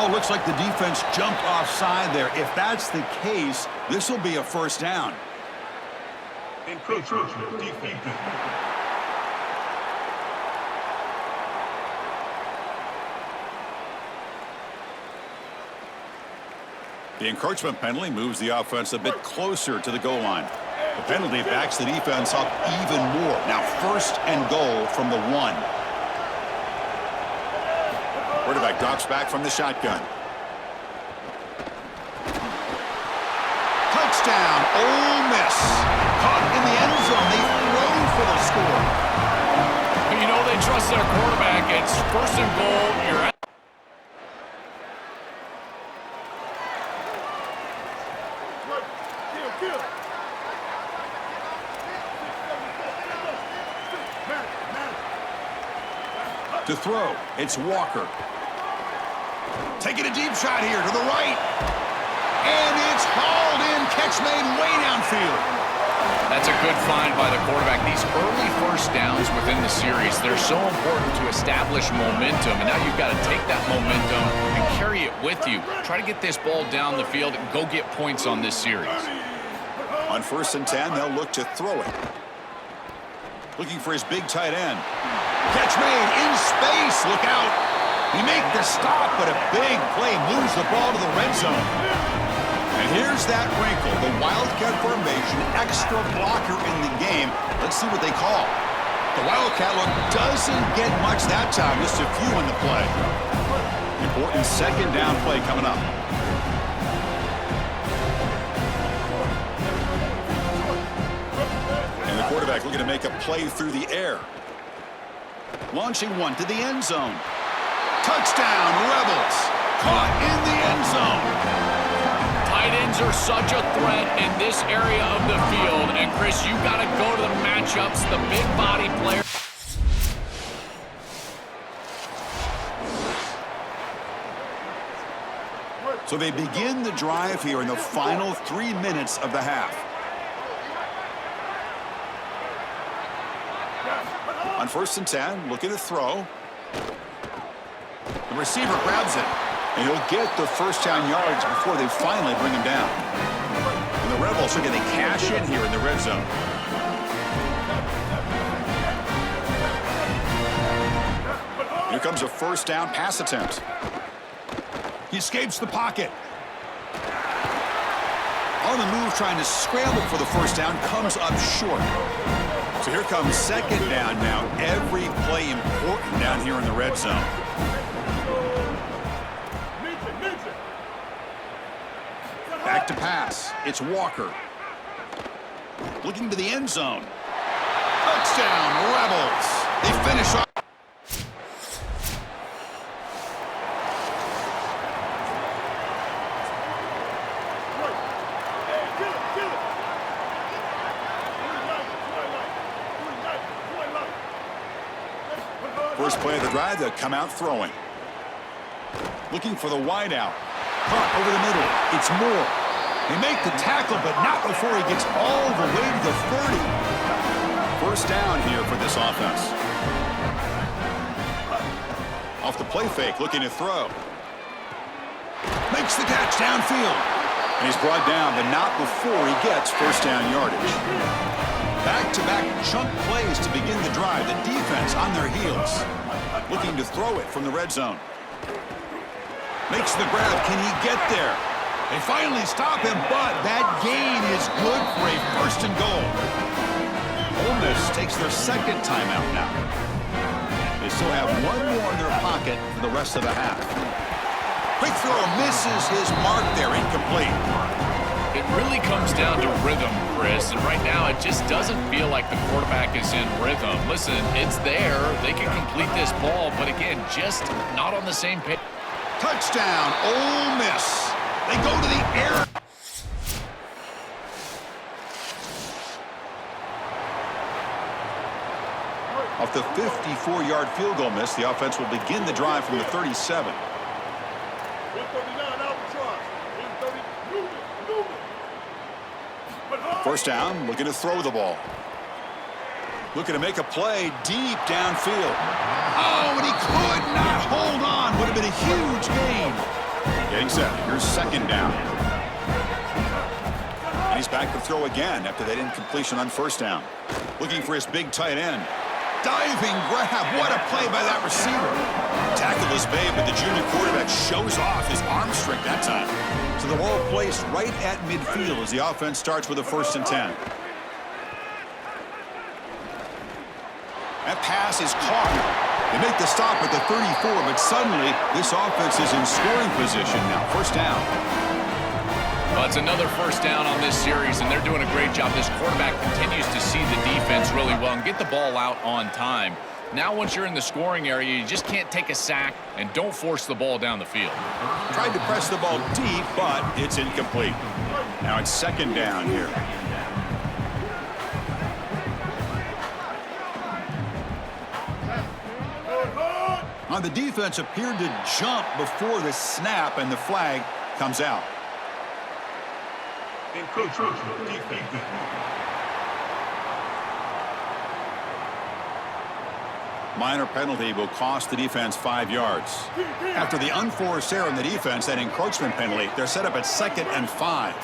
Oh, looks like the defense jumped offside there. If that's the case, this will be a first down. Encroachment defense. The encroachment penalty moves the offense a bit closer to the goal line. The penalty backs the defense up even more. Now 1st and goal from the 1. Quarterback drops back from the shotgun. Touchdown, Ole Miss. Caught in the end zone. They throw for the score. You know they trust their quarterback. It's 1st and goal. You're at. To throw, it's Walker. Taking a deep shot here to the right. And it's hauled in. Catch made way downfield. That's a good find by the quarterback. These early first downs within the series, they're so important to establish momentum. And now you've got to take that momentum and carry it with you. Try to get this ball down the field and go get points on this series. On 1st and 10, they'll look to throw it. Looking for his big tight end. Catch made in space. Look out. He made the stop, but a big play moves the ball to the red zone. And here's that wrinkle. The Wildcat formation, extra blocker in the game. Let's see what they call. The Wildcat look doesn't get much that time. Just a few in the play. Important 2nd down play coming up. And the quarterback looking to make a play through the air. Launching one to the end zone. Touchdown, Rebels. Caught in the end zone. Tight ends are such a threat in this area of the field. And, Chris, you got to go to the matchups, the big body player. So they begin the drive here in the final 3 minutes of the half. On 1st and 10, looking to throw. The receiver grabs it, and he'll get the first down yards before they finally bring him down. And the Rebels are going to cash in here in the red zone. Here comes a first down pass attempt. He escapes the pocket. On the move, trying to scramble for the first down, comes up short. So here comes 2nd down now. Every play important down here in the red zone. Back to pass. It's Walker. Looking to the end zone. Touchdown, Rebels. They finish off. first play of the drive, they'll come out throwing. Looking for the wide out. Caught over the middle. It's Moore. They make the tackle, but not before he gets all the way to the 30. First down here for this offense. Off the play fake, looking to throw. Makes the catch downfield. And he's brought down, but not before he gets first down yardage. Back-to-back chunk plays to begin the drive. The defense on their heels. Looking to throw it from the red zone. Makes the grab. Can he get there? They finally stop him, but that gain is good for a first and goal. Ole Miss takes their second timeout now. They still have one more in their pocket for the rest of the half. Quick throw misses his mark there, incomplete. It really comes down to rhythm, Chris, and right now it just doesn't feel like the quarterback is in rhythm. Listen, it's there. They can complete this ball, but again, just not on the same page. Touchdown, Ole Miss. They go to the air. Off the 54-yard field goal miss, the offense will begin the drive from the 37. First down, looking to throw the ball. Looking to make a play deep downfield. Oh, and he could not hold on. Would have been a huge gain. Getting set. Here's second down. And he's back to throw again after that incompletion on first down. Looking for his big tight end. Diving grab. What a play by that receiver. Tackle is made, but the junior quarterback shows off his arm strength that time. So the ball placed right at midfield as the offense starts with a 1st and 10. That pass is caught. They make the stop at the 34, but suddenly this offense is in scoring position now. First down. Well, it's another first down on this series, and they're doing a great job. This quarterback continues to see the defense really well and get the ball out on time. Now, once you're in the scoring area, you just can't take a sack and don't force the ball down the field. Tried to press the ball deep, but it's incomplete. Now it's second down here. Now the defense appeared to jump before the snap, and the flag comes out. Minor penalty will cost the defense 5 yards. After the unforced error in the defense, that encroachment penalty, they're set up at 2nd and 5.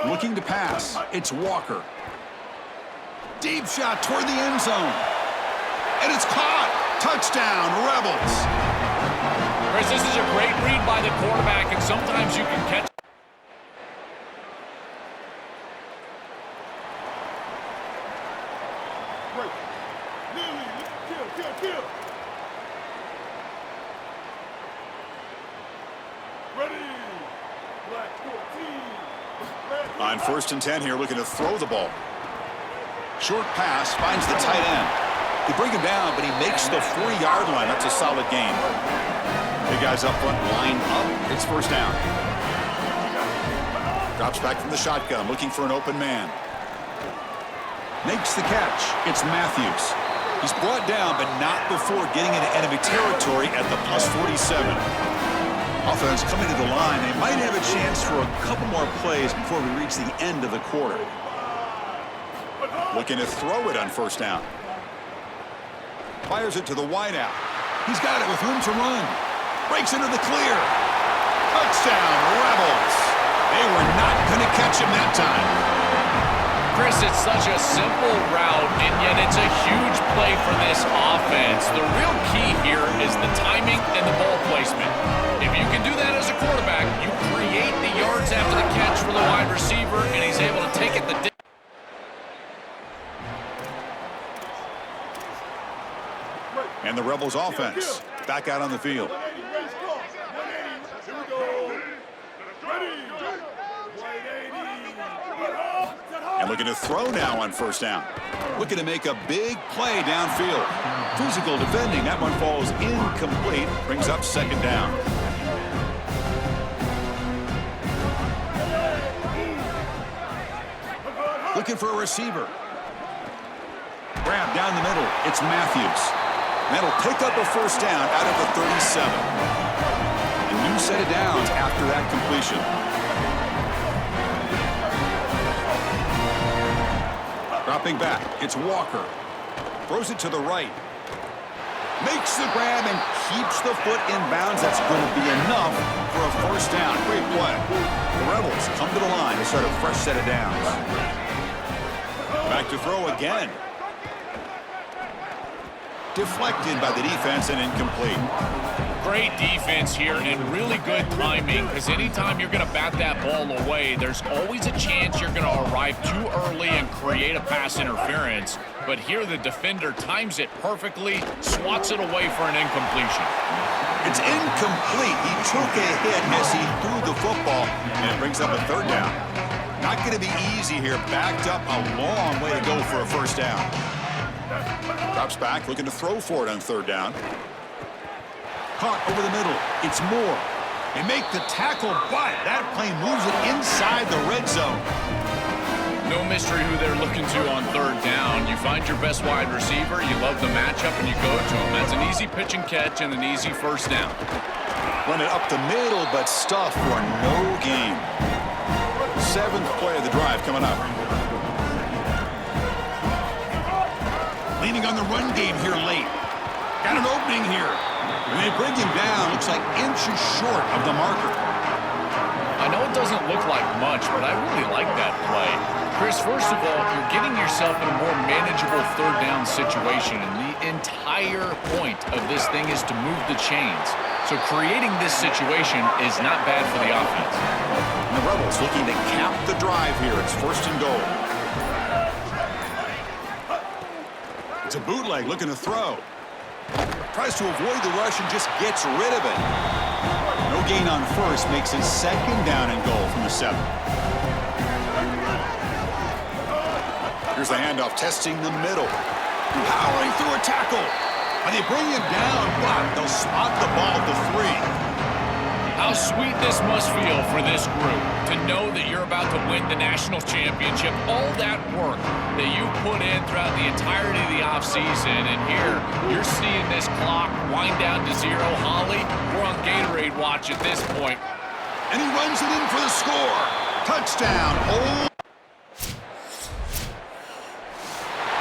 Looking to pass. It's Walker. Deep shot toward the end zone. And it's caught. Touchdown, Rebels. Chris, this is a great read by the quarterback, and sometimes you can catch. On 1st and 10 here, looking to throw the ball. Short pass finds the tight end. They bring him down, but he makes the 40-yard line. That's a solid gain. The guys up front line up. It's first down. Drops back from the shotgun, looking for an open man. Makes the catch. It's Matthews. He's brought down, but not before getting into enemy territory at the +47. Offense coming to the line. They might have a chance for a couple more plays before we reach the end of the quarter. Looking to throw it on first down. Fires it to the wideout. He's got it with room to run. Breaks into the clear. Touchdown, Rebels. They were not going to catch him that time. Chris, it's such a simple route, and yet it's a huge play for this offense. The real key here is the timing and the ball placement. If you can do that as a quarterback, you create the yards after the catch for the wide receiver, and he's able to take it the distance. And the Rebels offense back out on the field. And looking to throw now on first down. Looking to make a big play downfield. Physical defending. That one falls incomplete. Brings up second down. Looking for a receiver. Grab down the middle. It's Matthews. That'll pick up a first down out of the 37. A new set of downs after that completion. Dropping back. It's Walker. Throws it to the right. Makes the grab and keeps the foot in bounds. That's going to be enough for a first down. Great play. The Rebels come to the line to start a fresh set of downs. Back to throw again. Deflected by the defense and incomplete. Great defense here and really good timing, because anytime you're going to bat that ball away, there's always a chance you're going to arrive too early and create a pass interference. But here the defender times it perfectly, swats it away for an incompletion. It's incomplete. He took a hit as he threw the football, and it brings up a third down. Not going to be easy here. Backed up a long way to go for a first down. Drops back, looking to throw for it on third down. Caught over the middle. It's Moore. They make the tackle, but that plane moves it inside the red zone. No mystery who they're looking to on third down. You find your best wide receiver, you love the matchup, and you go to him. That's an easy pitch and catch and an easy first down. Run it up the middle, but stuff for no gain. Seventh play of the drive coming up. Leaning on the run game here late. Got an opening here. And they bring him down. Looks like inches short of the marker. I know it doesn't look like much, but I really like that play. Chris, first of all, you're getting yourself in a more manageable third down situation, and the entire point of this thing is to move the chains. So creating this situation is not bad for the offense. And the Rebels looking to cap the drive here. It's first and goal. It's a bootleg looking to throw. Tries to avoid the rush and just gets rid of it. No gain on first, makes it second down and goal from the 7. Here's the handoff, testing the middle. Powering through a tackle. And they bring him down, but they'll spot the ball at the 3. How sweet this must feel for this group to know that you're about to win the national championship. All that work that you put in throughout the entirety of the offseason, and here you're seeing this clock wind down to 0. Holly, we're on Gatorade watch at this point. And he runs it in for the score. Touchdown. Oh.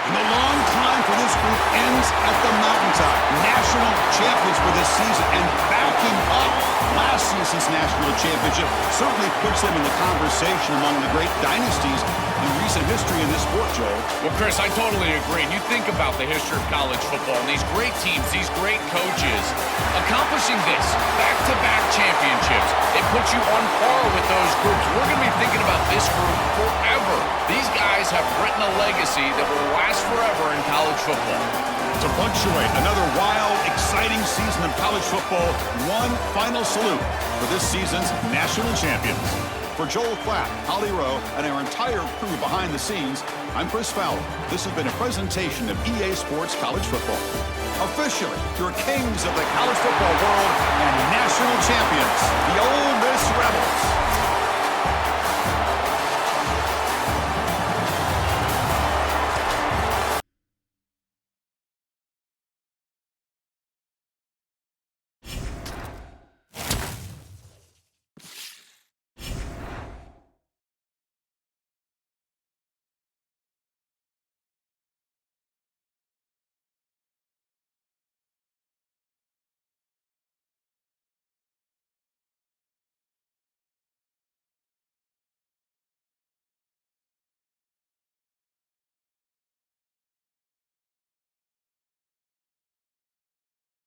And the long climb for this group ends at the mountaintop. National champions for this season, and backing up last season's national championship certainly puts them in the conversation among the great dynasties in recent history in this sport, Joel. Well, Chris, I totally agree. And you think about the history of college football and these great teams, these great coaches, accomplishing this, back-to-back championships, it puts you on par with those groups. We're going to be thinking about this group forever. These guys have written a legacy that will last forever in college football. To punctuate another wild, exciting season of college football, one final salute for this season's national champions. For Joel Clapp, Holly Rowe, and our entire crew behind the scenes, I'm Chris Fowler. This has been a presentation of EA Sports College Football. Officially, your kings of the college football world and national champions, the Ole Miss Rebels.